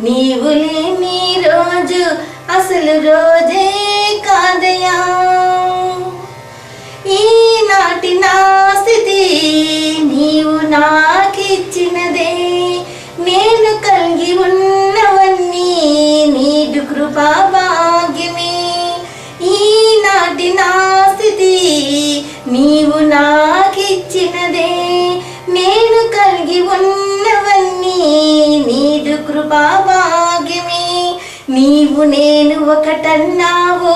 నీవు లేని రోజు అసలు రోజే కాదయా నాకిచ్చినదే, నేను కలిగి ఉన్నవన్నీ నీదు కృపా భాగ్యమే. ఈనాటి నా స్థితి నీవు నాకిచ్చినదే, నేను కలిగి ఉన్నవన్నీ నీదు కృపా భాగ్యమే. నీవు నేను ఒకటన్నావు,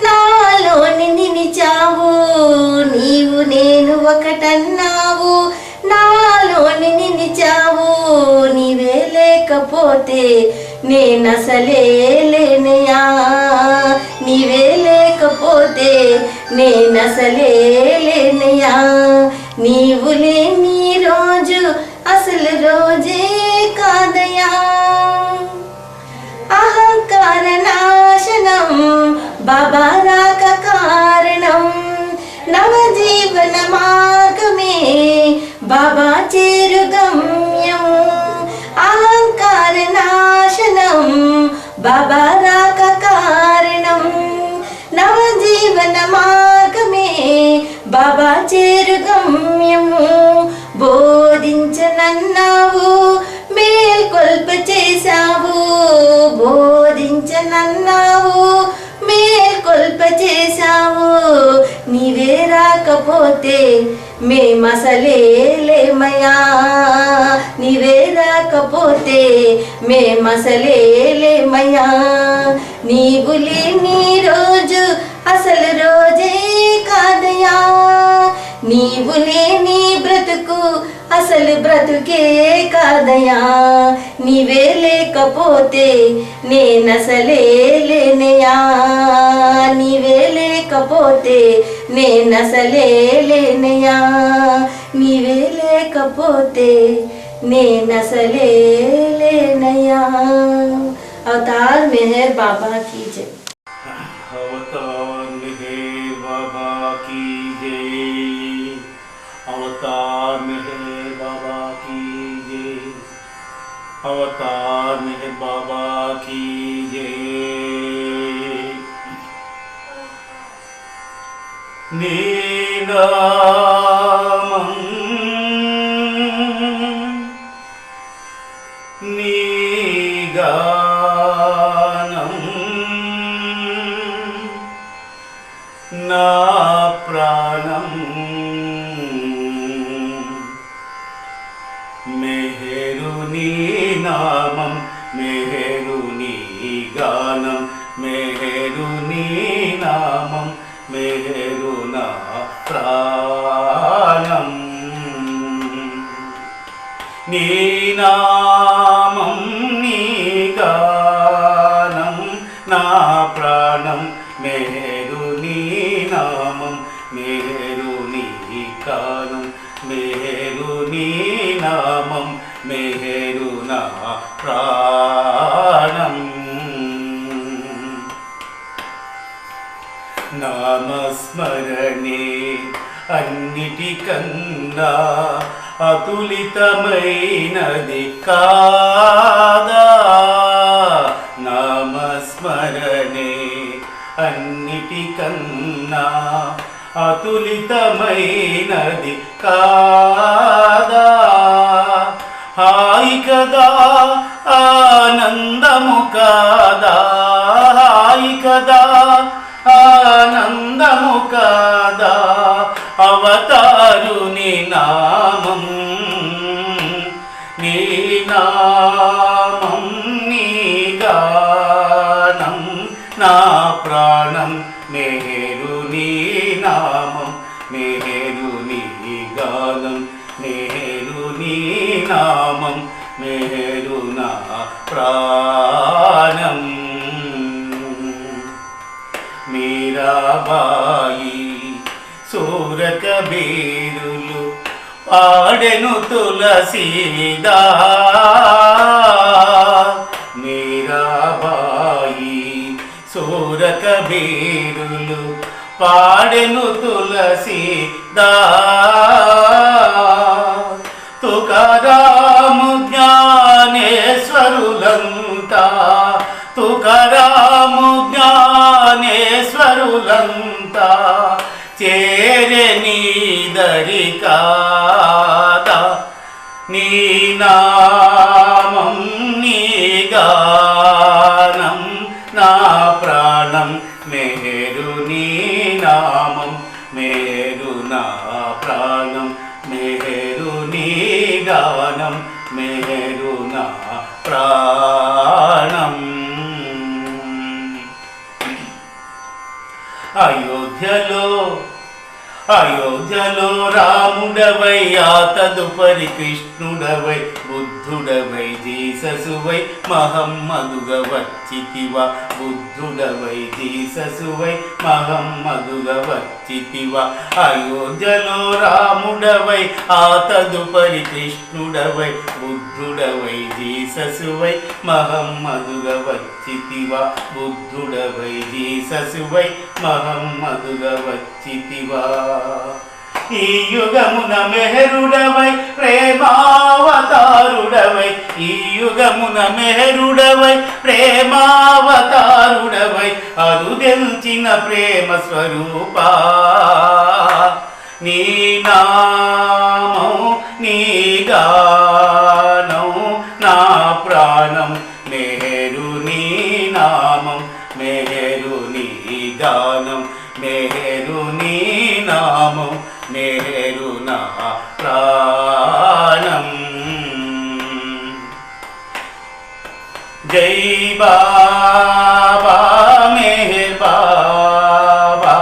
నాలోని నిలిచావు. నీవు నేను ఒకటన్నావు, నాలోని నిలిచావు. నీవే లేకపోతే నేనసలే లేనయా, నీవే లేకపోతే నేనసలే లేనయా. నీవు లేని రోజు అసలు రోజే కాదయా. అహంకార నాశనం బాబా రాక కారణం, నవజీవన మార్గమే బాబా చేరు గమ్యం. అహంకార నాశనం బాబా రాక కారణం, నవజీవన మార్గమే బాబా చేరు గమ్యము. బోధించనన్నావు, మేల్కొల్ప చేశావు. బోధించనన్నావు, మేల్కొల్ప చేశావు. నీవే రాకపోతే మేమసలే లేమయా, నీవే రాకపోతే మేమసలే లేమయా. నీవు లేని రోజు అసలు రోజే కాదయా. నీవు లేని బ్రతుకు అసలు బ్రతుకే కాదయా. నీవే లేకపోతే నేనసలే లేనయా, నీవే లేకపోతే నేనసలే లేనయా. నీవే లేకపోతే నేనసలే లేనయా. अवतार मेहर बाबा की जय। अवतार मेहर बाबा की जय। अवतार मेहर बाबा की जय। अवतार मेहर बाबा की जय। नीलामं गानं ना प्राणं मेहरुनी नामं मेहरुनी गानं मेहरुनी नामं मेहरुना प्राणं नी नामं नी गानं ना प्राणं मेहरुनी नामं मेहरुनी गानं मेहरुनी नामं मेहरुना प्राणं नामस्मरणे अन्निटिकन्ना अतुलितमैनदि कादा नामस्मरणे अन्निटिकन्ना अतुलितमैनदि कादा हायि कदा आनन्दमु कादा हायि कदा आनन्दमु कादा अवतारुनि नामं नी नामं नी गानं ना प्राणं मेहरुनी नामं मेहरुनी गानं मेहरुनी नामं मेहरुना प्राणं मीराबाई सूरकबीरुलु पाडेनु तुलसीदास मीराबाई सूरकबीरुलु पाडेनु तुलसीदास तुकारामु ज्ञानेश्वरुलंता तुकारामु ज्ञानेश्वरुलंता చేరే నీ దరి కాదా నీ నామం నీ గానం నా ప్రాణం మేరు నీ నామం మేరు నా ప్రాణం మేరు నీ గానం మేరు నా ప్రాణం. అయోధ్యలో రాముడవై ఆ తదుపరి కృష్ణుడవై బుద్ధుడవై జీససువై మహమ్మదుగా వచ్చితివా బుద్ధుడవై జీససువై మహమ్మదుగా వచ్చితివా. అయోధ్యలో రాముడవై ఆ తదుపరి కృష్ణుడవై బుద్ధుడవై జీససువై మహమ్మదుగా వచ్చితివా బుద్ధుడవై జీససువై మహమ్మదుగా వచ్చితివా. ఈ యుగమున మెహరుడవై ప్రేమావతారుడవై ఈ యుగమున మెహరుడవై ప్రేమావతారుడవై అరుదెల్చిన ప్రేమ స్వరూపా. నీ నామం నీ గానం నా ప్రాణం మేరు నీ నామం మేరు నీ గానం మేరు నీ నామం మేరు నా ప్రాణం. జై బాబా మెహర్ బాబా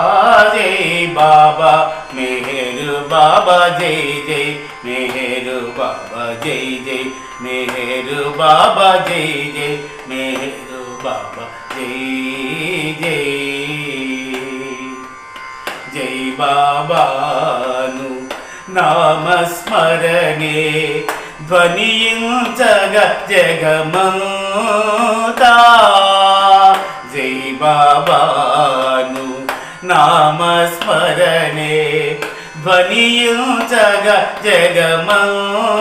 జై బాబా మెహర్ బాబా జై జై మెహర్ బాబా జై జై మెహర్ బాబా జై జై మెహర్ బాబా జై జై. జై బాబాను నామస్మరణే ధ్వనించగ జగమంతా. జై బాబాను నామస్మరణే ధ్వనించగ జగమంతా.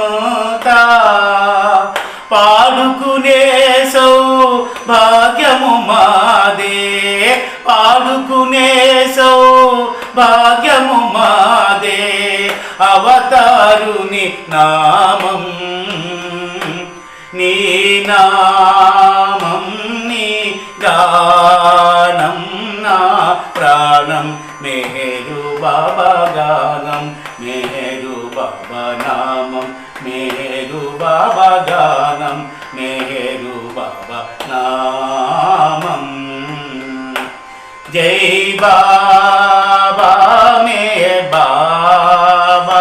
పాడుకునే సౌభాగ్యము మాదే పాడుకునే సౌభాగ్యము మాదే అవతారుని నామం నీ నామం నీ గానం నా ప్రాణం మేరు బాబా గానం మేరు బాబా నామం మేరు బాబా గానం మేరు బాబా నామం. జై బాబా మేర్ బాబా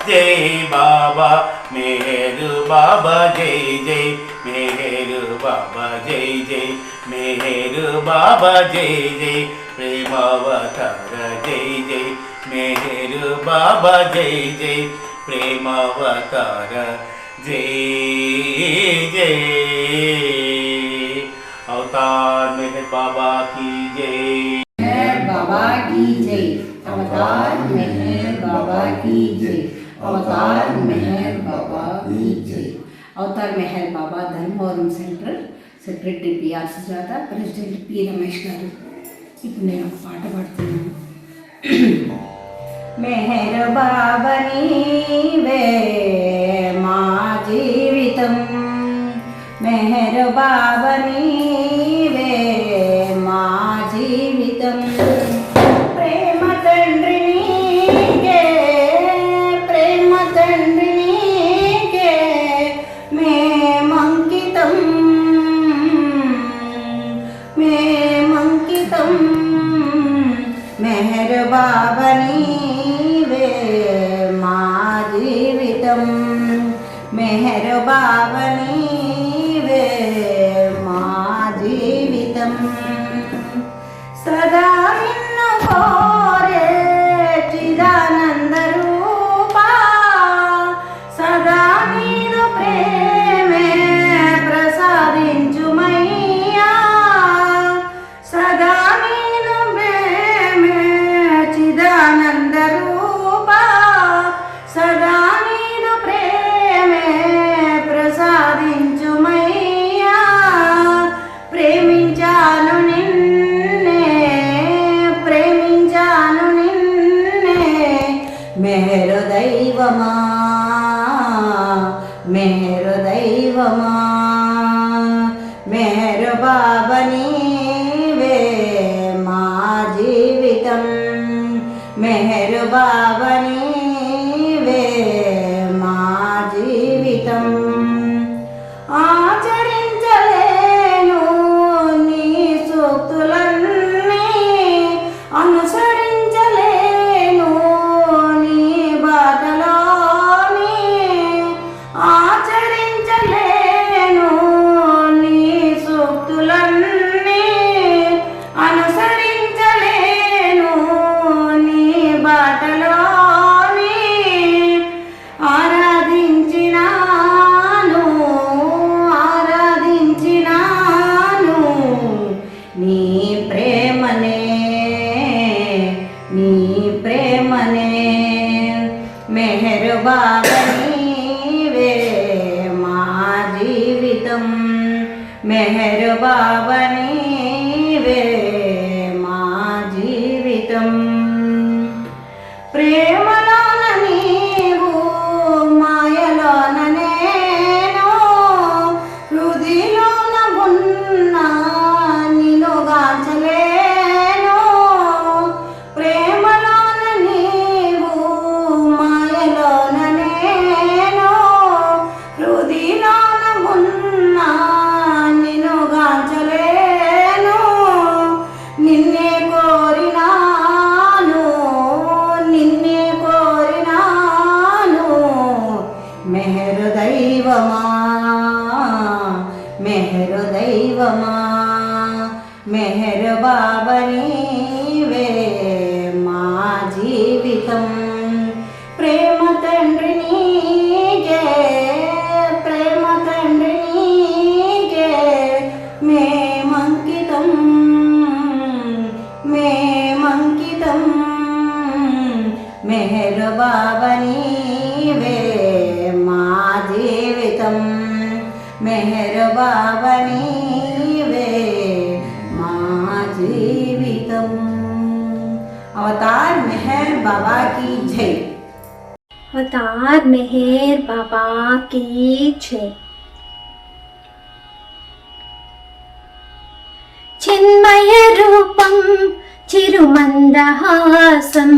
జై బాబా మేరు బాబా జై జై మేరు బాబా జై జై మేరు బాబా జై జై ప్రేమావతార జై జై మేరు బాబా జై జై ప్రేమావతార జై జై. अवतार मेहर बाबा की जय. मेहर बाबा की जय. अवतार मेहर बाबा की जय. अवतार मेहर बाबा की जय. Avatar Meher Baba Dharmavaram centre secretary P R Sujatha president P Ramesh garu. ఇప్పుడు నేను ఒక పాట పాడుతున్నాను. మెహర్ బాబా నీవే మా జీవితం మెహర్ బాబా నీవే మా జీవితం ప్రేమ తండ్రి నీకే ప్రేమ తండ్రి నీకే మేమంకితం మేమంకితం మెహర్ బాబా నీవే మా జీవితం మెహర్ బాబా నీవే మా జీవితం సదా నిన్ను కోరే చిదానంద రూపా సదా నీదు ప్రేమే ప్రసాదించుమయ్యా సదా నీదు ప్రేమే చిదానంద రూపా సదా నీదు ప్రేమే ప్రసాదించుమయ్యా ప్రేమించాను నిన్నే ప్రేమించాను నిన్నే మెహరు దైవమా జీవితం ఆచరించలేను నీ సూక్తులన్నీ అనుసరించలేను నీ బాటలోని ఆచరించలేను నీ సూక్తులన్నీ అనుసరించలేను నీ బాటలోని ఆరాధించినాను నీ ప్రేమనే మెహరు బాబా నీవే మా జీవితం మెహరు బాబా నీవే మా జీవితం ప్రేమలోన నీవు మాయలోన నేను హృదిలోన ఉన్నా నిన్ను గాంచలేను ప్రేమలోన నీవు మాయలోన నేను హృదిలోన ఉన్నా నిన్ను గాంచలేను నిన్నే కోరినాను మెహరు దైవమా మెహరు బాబా నీవే మా జీవితం ప్రేమ తండ్రి నీకే మేమంకితం మెహరు బాబా నీవే మా జీవితం మెహరు బాబా నీవే మా జీవితం అవతార్ మెహర్ బాబా की जय अवतार मेहर बाबा की जय चिन्मय रूपं चिरुमन्दहासं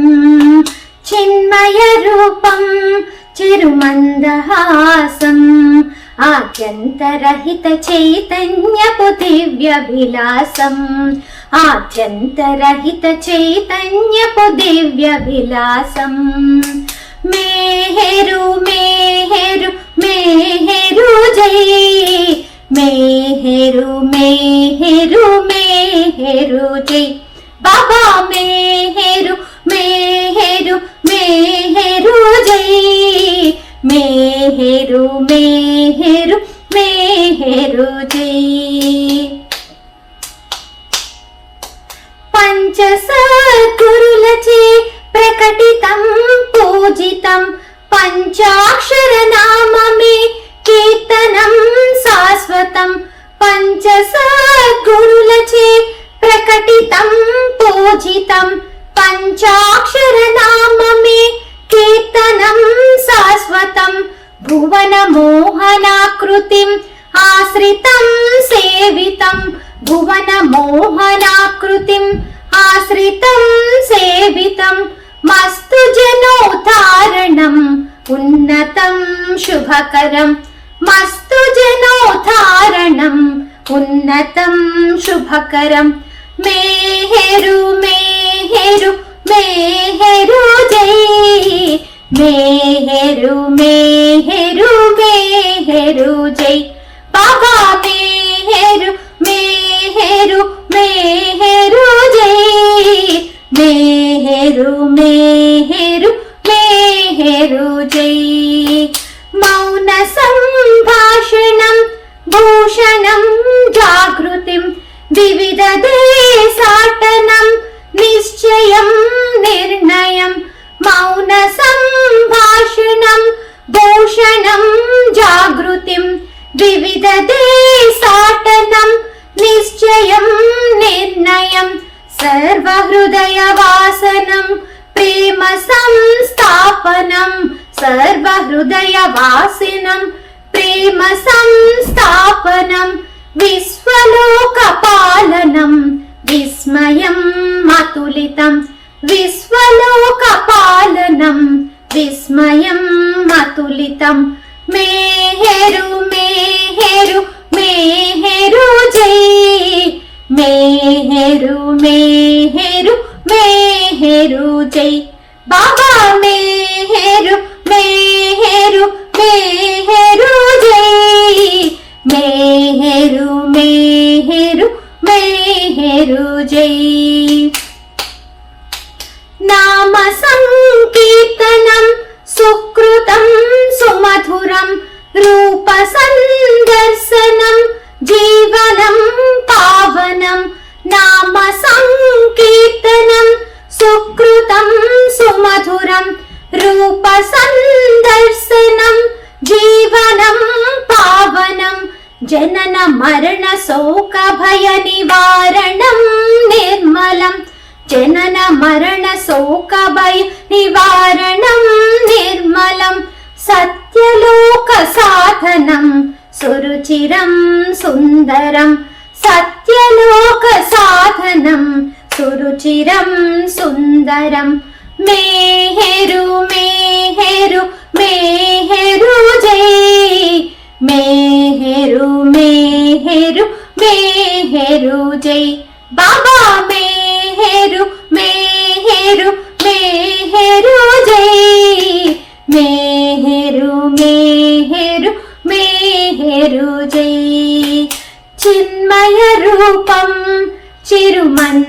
चिन्मय रूपं चिरुमन्दहासं आद्यन्तरहित चैतन्यपु दिव्यभिलासम् आद्यन्तरहित चैतन्यपु दिव्यभिलासम् मेहेरु मेहेरु मेहेरु जय मेहेरु मेहेरु मेहेरु जय बाबा मेहेरु मेहेरु मेहेरु जय मेहेरु मेहेरु मेहेरु जय पंच सद्गुरुलचे प्रकटितं पूजितं पंचाक्षर नाममे कीर्तनं शाश्वतं पंच सद्गुरुलचे प्रकटितं पूजितं पंचाक्षर नाममे कीर्तनं शाश्वतं भुवन मोहनाकृतिम् आश्रितं सेवितं भुवन मोहनाकृतिम् आश्रितं सेवितं मस्तु जनोद्धारणम् उन्नतं शुभकरं मस्तु जनोद्धारणम् उन्नतं शुभकरं मेहेरु मेहेरु मेहेरु जय मेहेरु मेहेरु मेहेरु जय बाबा मेहेरु मेहेरु मेहेरु जय मेहेरु मेहेरु मेहेरु जय मौन संभाषणं भूषणं जागृतिं विविध देशाटनं निश्चयं निर्णयं मौन संभाषणं भूषणं जागृतिं विविध देशाटनं निश्चयं निर्णयं सर्वहृदयवासनं प्रेम संस्थापनं सर्वहृदयवासिनं प्रेम संस्थापनं विश्वलोकपालनं विस्मयं अतुलितं विश्वलोकपालनं विस्मयं अतुलितं मेहेरु मेहेरु मेहेरु जय मेहेरु मेहेरु मेहेरु जय बाबा मेहेरु मेहेरु मेहेरु जय मेहेरु मेहेरु मेहेरु जय नाम संकीर्तनं सुकृतं सुमधुरं रूप संदर्शनं जीवनं पावनं नाम संकीर्तनं सुकृतं सुमधुरं रूप संदर्शनं जीवनं पावनं जनन मरण शोक भय निवारणं निर्मलं जनन मरण शोक भय निवारणं निर्मलं सत्यलोक साधनं सुरुचिरं सुन्दरं सत्यलोक साधनं सुरुचिरं सुन्दरं मेहेरु मेहेरु मेहेरु जय मेहेरु मेहेरु मेहेरु जय बाबा मेहेरु मेहेरु मेहेरु जय मेहेरु मेहेरु मेहेरु जय चिन्मय रूपं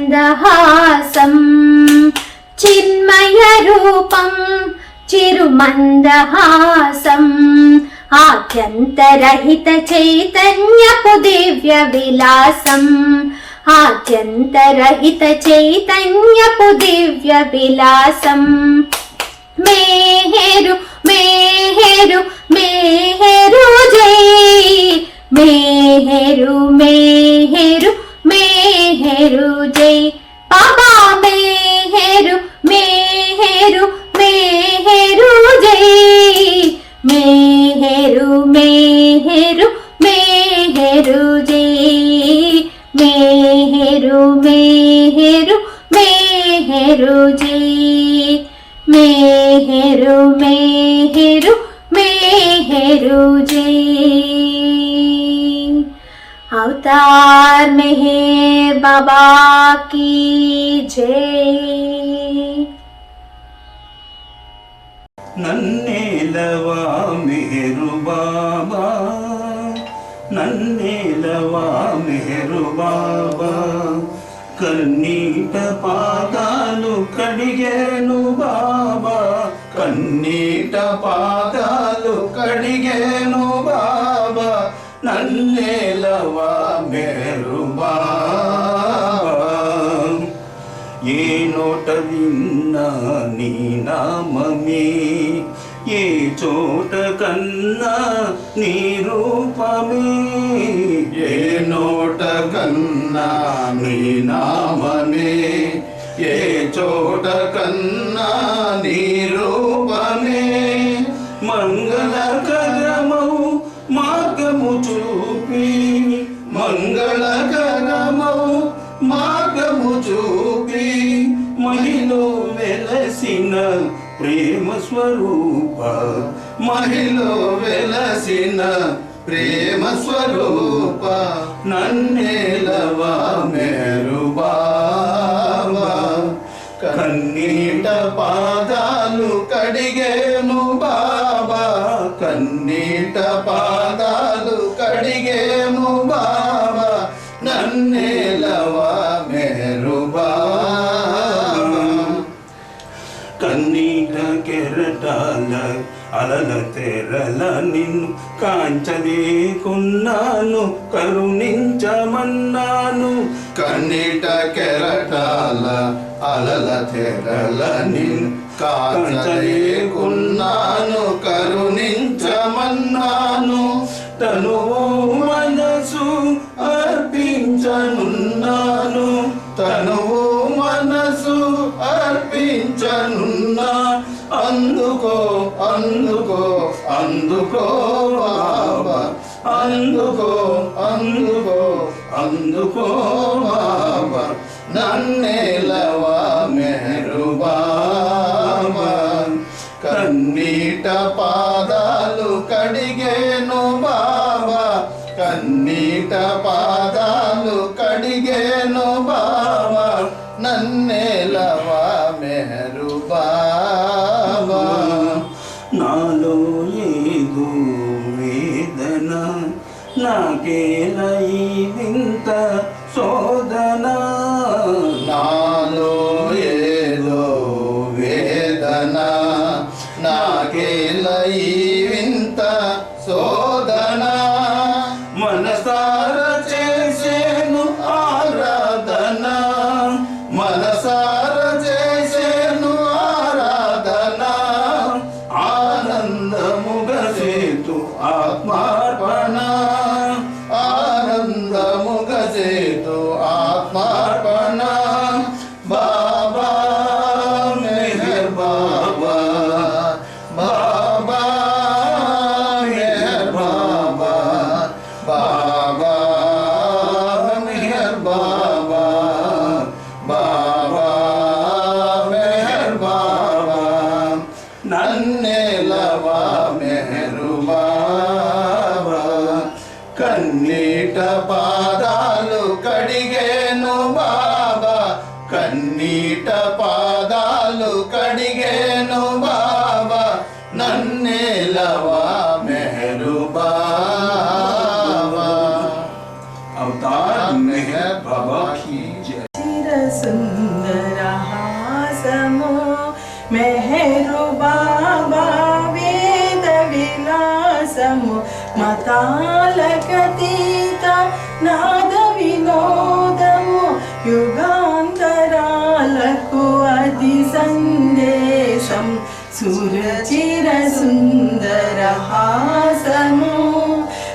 चिरुमन्दहासं चिन्मय रूपं चिरुमन्दहासम् आद्यन्तरहित चैतन्यपु दिव्य विलासम् आद्यन्तरहित चैतन्यपु दिव्य विलासम् मेहेरु मेहेरु मेहेरु जय मेहेरु मेहेरु मेहेरु जय बाबा मेहेरु मेहेरु मेहेरु जय मेहेरु मेहेरु मेहेरु जय मेहेरु मेहेरु मेहेरु जय मेहेरु मेहेरु मेहेरु जय अवतार मेहेर बाबा की जय నన్నేలవా మెహరు బాబా నన్నేలవా మెహరు బాబా కన్నీట పాదాలు కడిగేను బాబా కన్నీట పాదాలు కడిగేను బాబా నన్నేలవా మెహరు బాబా ఏ నోట విన్నా నీ నామమే ఏ చోట కన్నా నీ రూపమే ఏ నోట కన్నా నీ నామమే ఏ చోట కన్నా నీ రూపమే మంగళకరమౌ మార్గము చూపి మంగళకరమౌ మార్గము చూపి మహిలో వెలసిన ప్రేమ స్వరూప మహిలో వెలసిన ప్రేమ స్వరూప నన్నేలవా మేరు బాబా కన్నీట పాదాలు కడిగేను బాబా కన్నీట పాదాలు కడిగేను బాబా నన్నేలవా మేరు బాబా కన్నీట కెరటాల అలల తెరల నిన్ను కాంచలేకున్నాను కరుణించమన్నాను కన్నీట కెరటాల అలల తెరల నిన్ను కాంచలేకున్నాను కరుణించమన్నాను తనువు మనసు అర్పించనున్నాను తనువు మనసు అర్పించనున్నా అందుకో అందుకో అందుకో బాబా అందుకో అందుకో అందుకో బాబా నన్నేలవా మేరు బాబా కన్నీట పాదాలు కడిగి పాదాలు కడిగేను బాబా నన్నేలవా మెహరు బాబా నాలో ఏదో వేదన నాకేల ఈ వింత శోధన నాలో ఏదో వేదన నాకేల ఈ వింత శోధన మనసార చేసేను ఆరాధన మనసార చేసేను ఆరాధన ఆనందముగా సేతు ఆత్మార్పణ ఆనందముగా సేతు ఆత్మార్పణ బాబా మెహర్ బాబా బాబా మెహర్ బాబా బాబా మెహర్ బాబా బాబా మెహర్ బాబా నన్నేలవా మెహరు బాబా కన్నీట పాదాలు కడిగేను బాబా కన్నీట పాదాలు కడిగేను బాబా నన్నేలవా మెహరు బాబా అవతార్ మెహర్ బాబా की जय చిరసుందర హాసము మెహరు బాబా వేద విలాసము మతాలకతీత నాద వినోదము యుగాంతరాలకు అది సందేశం సురచిర సుందర హాసము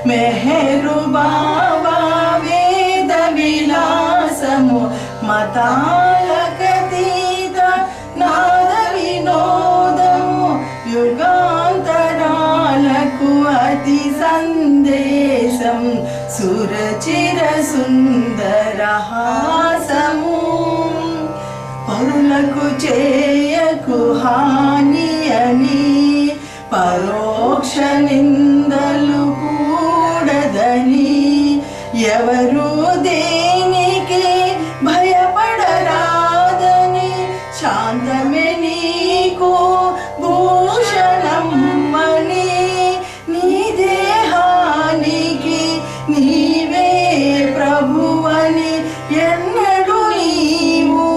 మెహరు బాబా వేద విలాసము మతాలకతీత నాద వినోదము యుగాంతరాలకు అతి సందేశం సురచిర సుందర హాసము పరులకు చేయకు హాని అని పరోక్ష నిందలు కూడదని ఎవరు దేనికి భయపడరాదని శాంతమే నీకు భూషణమ్మని నీ దేహానికి నీవే ప్రభువని ఎన్నడూ నీవు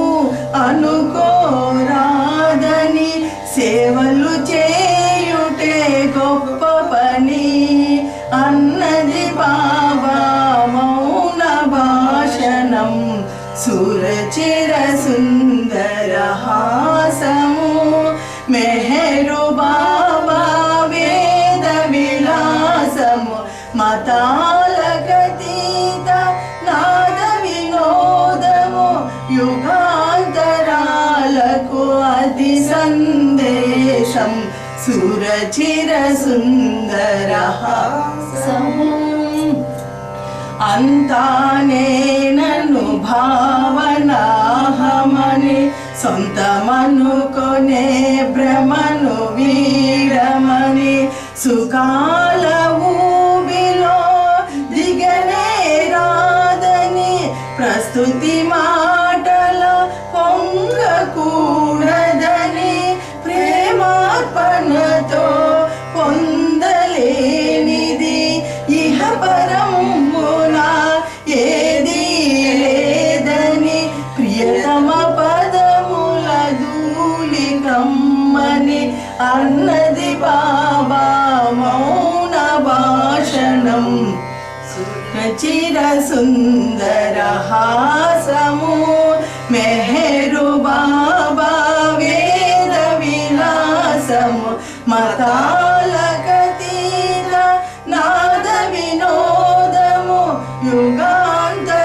అనుకోరాదని సేవలు చేయుటే గొప్ప పని అన్నది బాబా మౌన భాషణం సురచిర సుందర హాసము మెహరు బాబా వేద విలాసము మతాలకతీత నాద వినోదము యుగాంతరాలకు అతి సందేశం సురచిర సుందర హాసము అంతానే నన్ను భావనాహమని సొంతమనుకొనే భ్రమను వీరమని సుఖాల ఊబిలో దిగనే రాదని ప్రస్తుతి మాటల పొంగకూడదని ప్రేమార్పణతో పొందలేనిది ఇహ పరమున ఏది లేదని ప్రియతమ పదముల ధూళి కమ్మని అన్నది బాబా మౌన భాషణం సురచిర సుందర హాసము మెహరు బాబా వేద విలాసము మతాలకతీత నాద వినోదము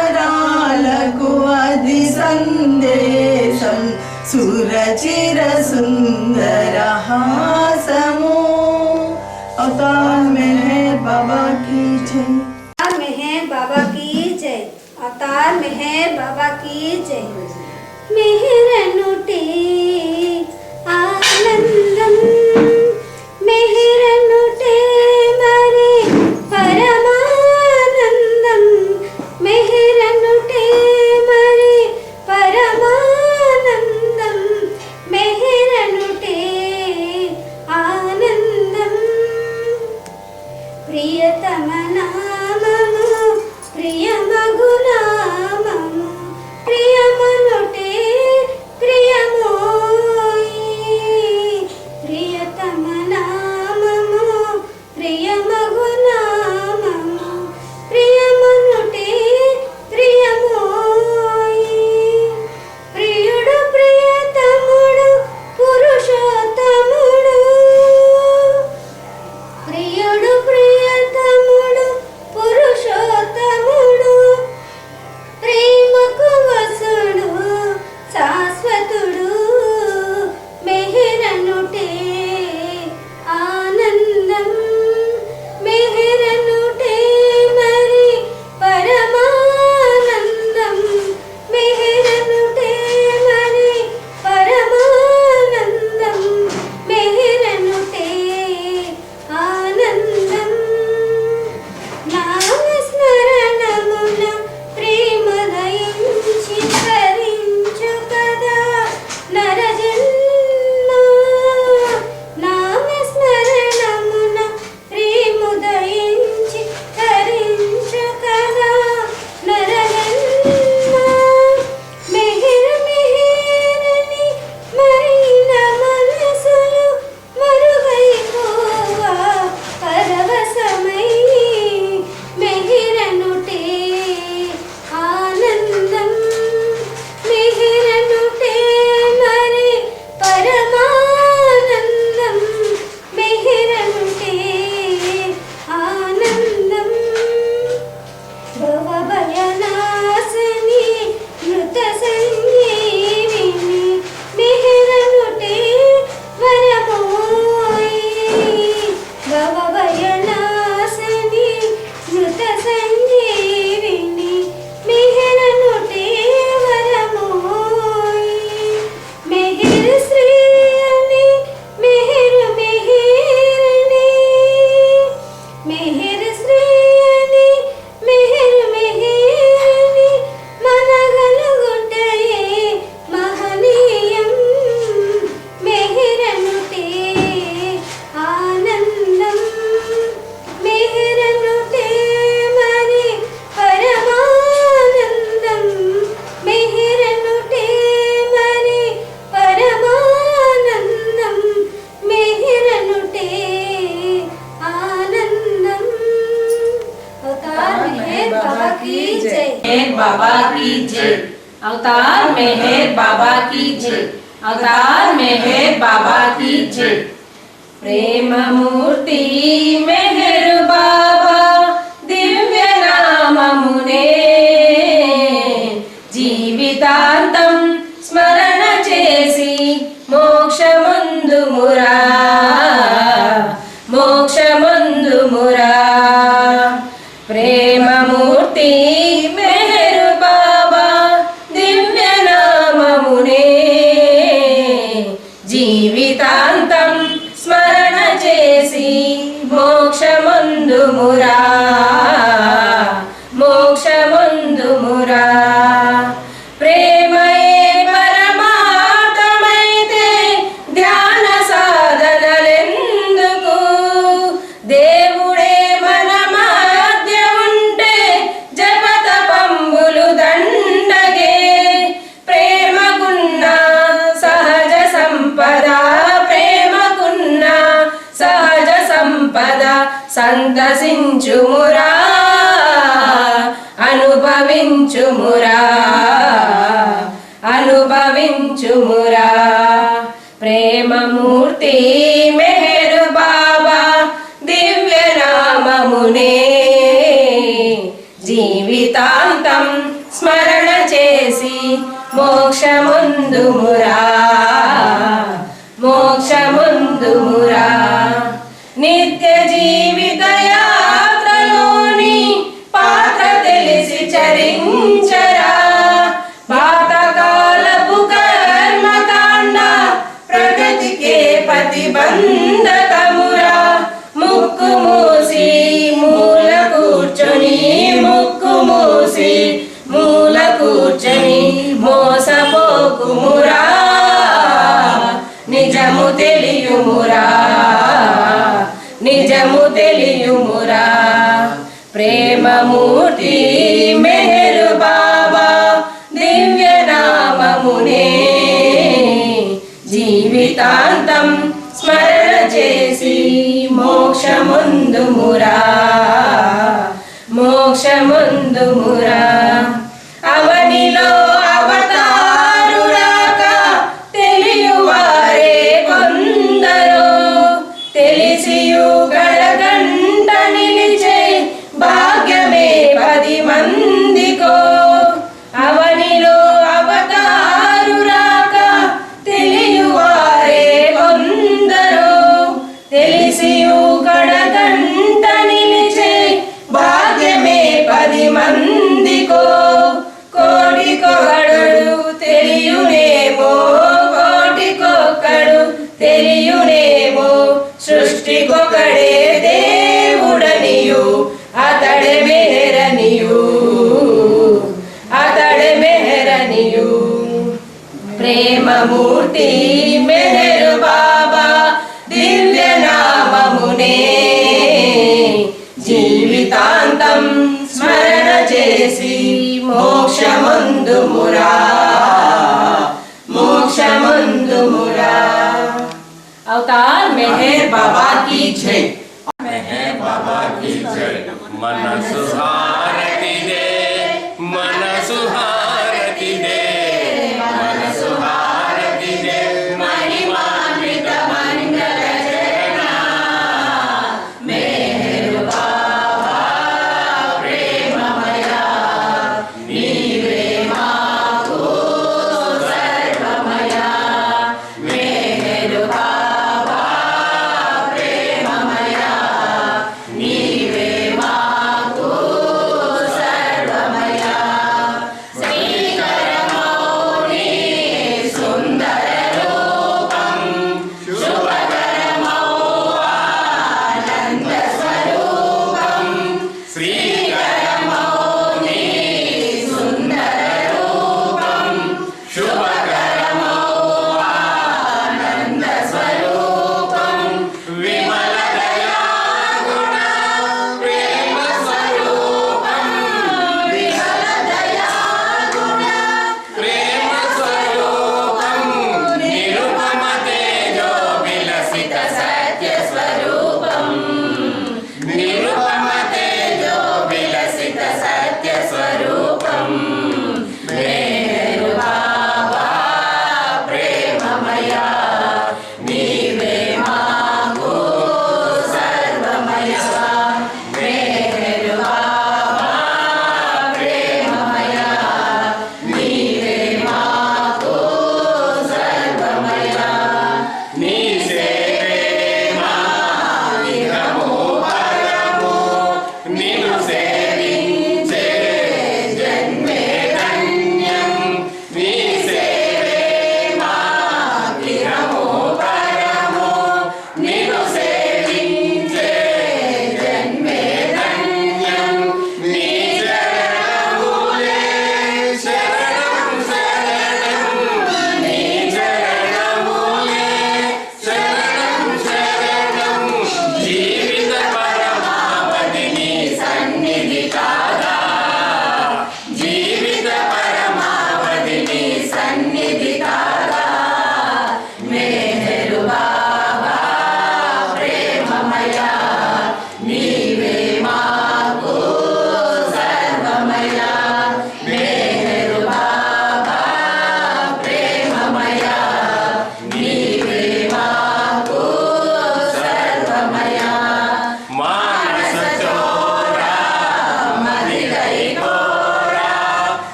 యుగాంతరాలకు అది సందేశం సురచిర సుందర హాసము అవతార్ మెహర్ బాబా की जय मेहर बाबा की जय अवतार मेहर बाबा की जय मेहरनुटे आनंदम मेहरनुटे मरे परमानंदम ప్రియతమ నామము ప్రియమగు నామము ప్రియమనుటే ప్రియమోయి ప్రియతమ నామము ప్రియమగు నామము ప్రియమనుటే ప్రియమోయి ప్రియుడు ప్రియతముడు పురుషోత్తముడు ప్రియుడు ప్రియతముడు పురుషోత్తముడు ప్రేమకు వసుడు శాశ్వతుడు మెహరనుటే ఆనందం మెహరనుటే మరి పరమానందం మెహరనుటే మరి పరమానందం మెహరనుటే ఆనందం నామస్మరణమున ప్రేమదయించి తరించు కదా నరజన్మ నామస్మరణమున ప్రేమదయించి తరించు కదా నరజన్మ మెహిర మెహిరని మరిన మనసులు మరుగైపోవా పరవశమై మెహిరనుటే ఆనందం మెహిరనుటే మరి పరమానందం మెహిరనుటే ఆనందం భవభయనాశిని మృత సంజీవిని మెహిరనుటే వరమోయి భవభయనాశిని మృత సంజీవిని మెహిరనుటే వరమోయి మెహిర శ్రీ అని మెహిరు మెహిరని మెహిర శ్రీ అని మెహిరు మెహిరని మనగలుగుటయే మహనీయం మెహిరనుటే ఆనందం మెహిరనుటే మరి పరమానందం మెహిరనుటే మరి పరమానందం మెహిరనుటే ఆనందం అవతార్ మెహర్ బాబా की जय मेहर बाबा की जय अवतार मेहर बाबा की जय अवतार मेहर बाबा की जय प्रेम मूर्ति मेहर बाबा दिव्य नाममुने जीवितांतं स्मरण చేసి మోక్షమందుమురా మోక్షమందుమురా ప్రేమమూర్తి మెహరు బాబా దివ్య నామమునే జీవితాంతం స్మరణ చేసి మోక్షమందుమురా మోక్షమందుమురా ప్రేమయే పరమార్థమైతే ధ్యాన సాధనలెందుకు దేవుడే మన మధ్య ఉంటే జపతపంబులు దండగే ప్రేమకున్న సహజ సంపద ప్రేమకున్న సహజ సంపద సంతసించుమురా అనుభవించుమురా అనుభవించుమురా ప్రేమమూర్తి మెహరు బాబా దివ్య నామమునే జీవితాంతం స్మరణ చేసి మోక్షముందుమురా మోక్షముందుమురా నిత్య జీవిత యాత్రలోని పాత్ర తెలిసి చరించరా పాతకాలపు కర్మకాండ ప్రగతికే ప్రతిబంధకమురా ముక్కు మూసి మూల కూర్చొని ముక్కు మూసి మూల కూర్చొని మోసపోకుమురా ప్రేమమూర్తి మెహర్ బాబా దివ్య నామమునే జీవితాంతం స్మరణ చేసి మోక్షముందుమురా మోక్షముందుమురా అవనిలో అవతారురాక తెలియువారే కొందరు తెలిసియు గడగంట నిలిచే భాగ్యమే 10 మందికో అవనిలో అవతారురాక తెలియువారే కొందరు తెలిసియు గడగంట నిలిచే భాగ్యమే 10 మందికో కోటికొకడు తెలియునేమో కోటికొకడు తెలియునేమో సృష్టికొకడే దేవుడనియు అతడే మెహరనియు అతడే మెహరనియు ప్రేమమూర్తి మెహర్ బాబా దివ్య నామమునే జీవితాంతం స్మరణ చేసి మోక్షముందుమురా మోక్షముందుమురా అవతార్ మెహర్ బాబా की जय మనసు హారతిదే మనసు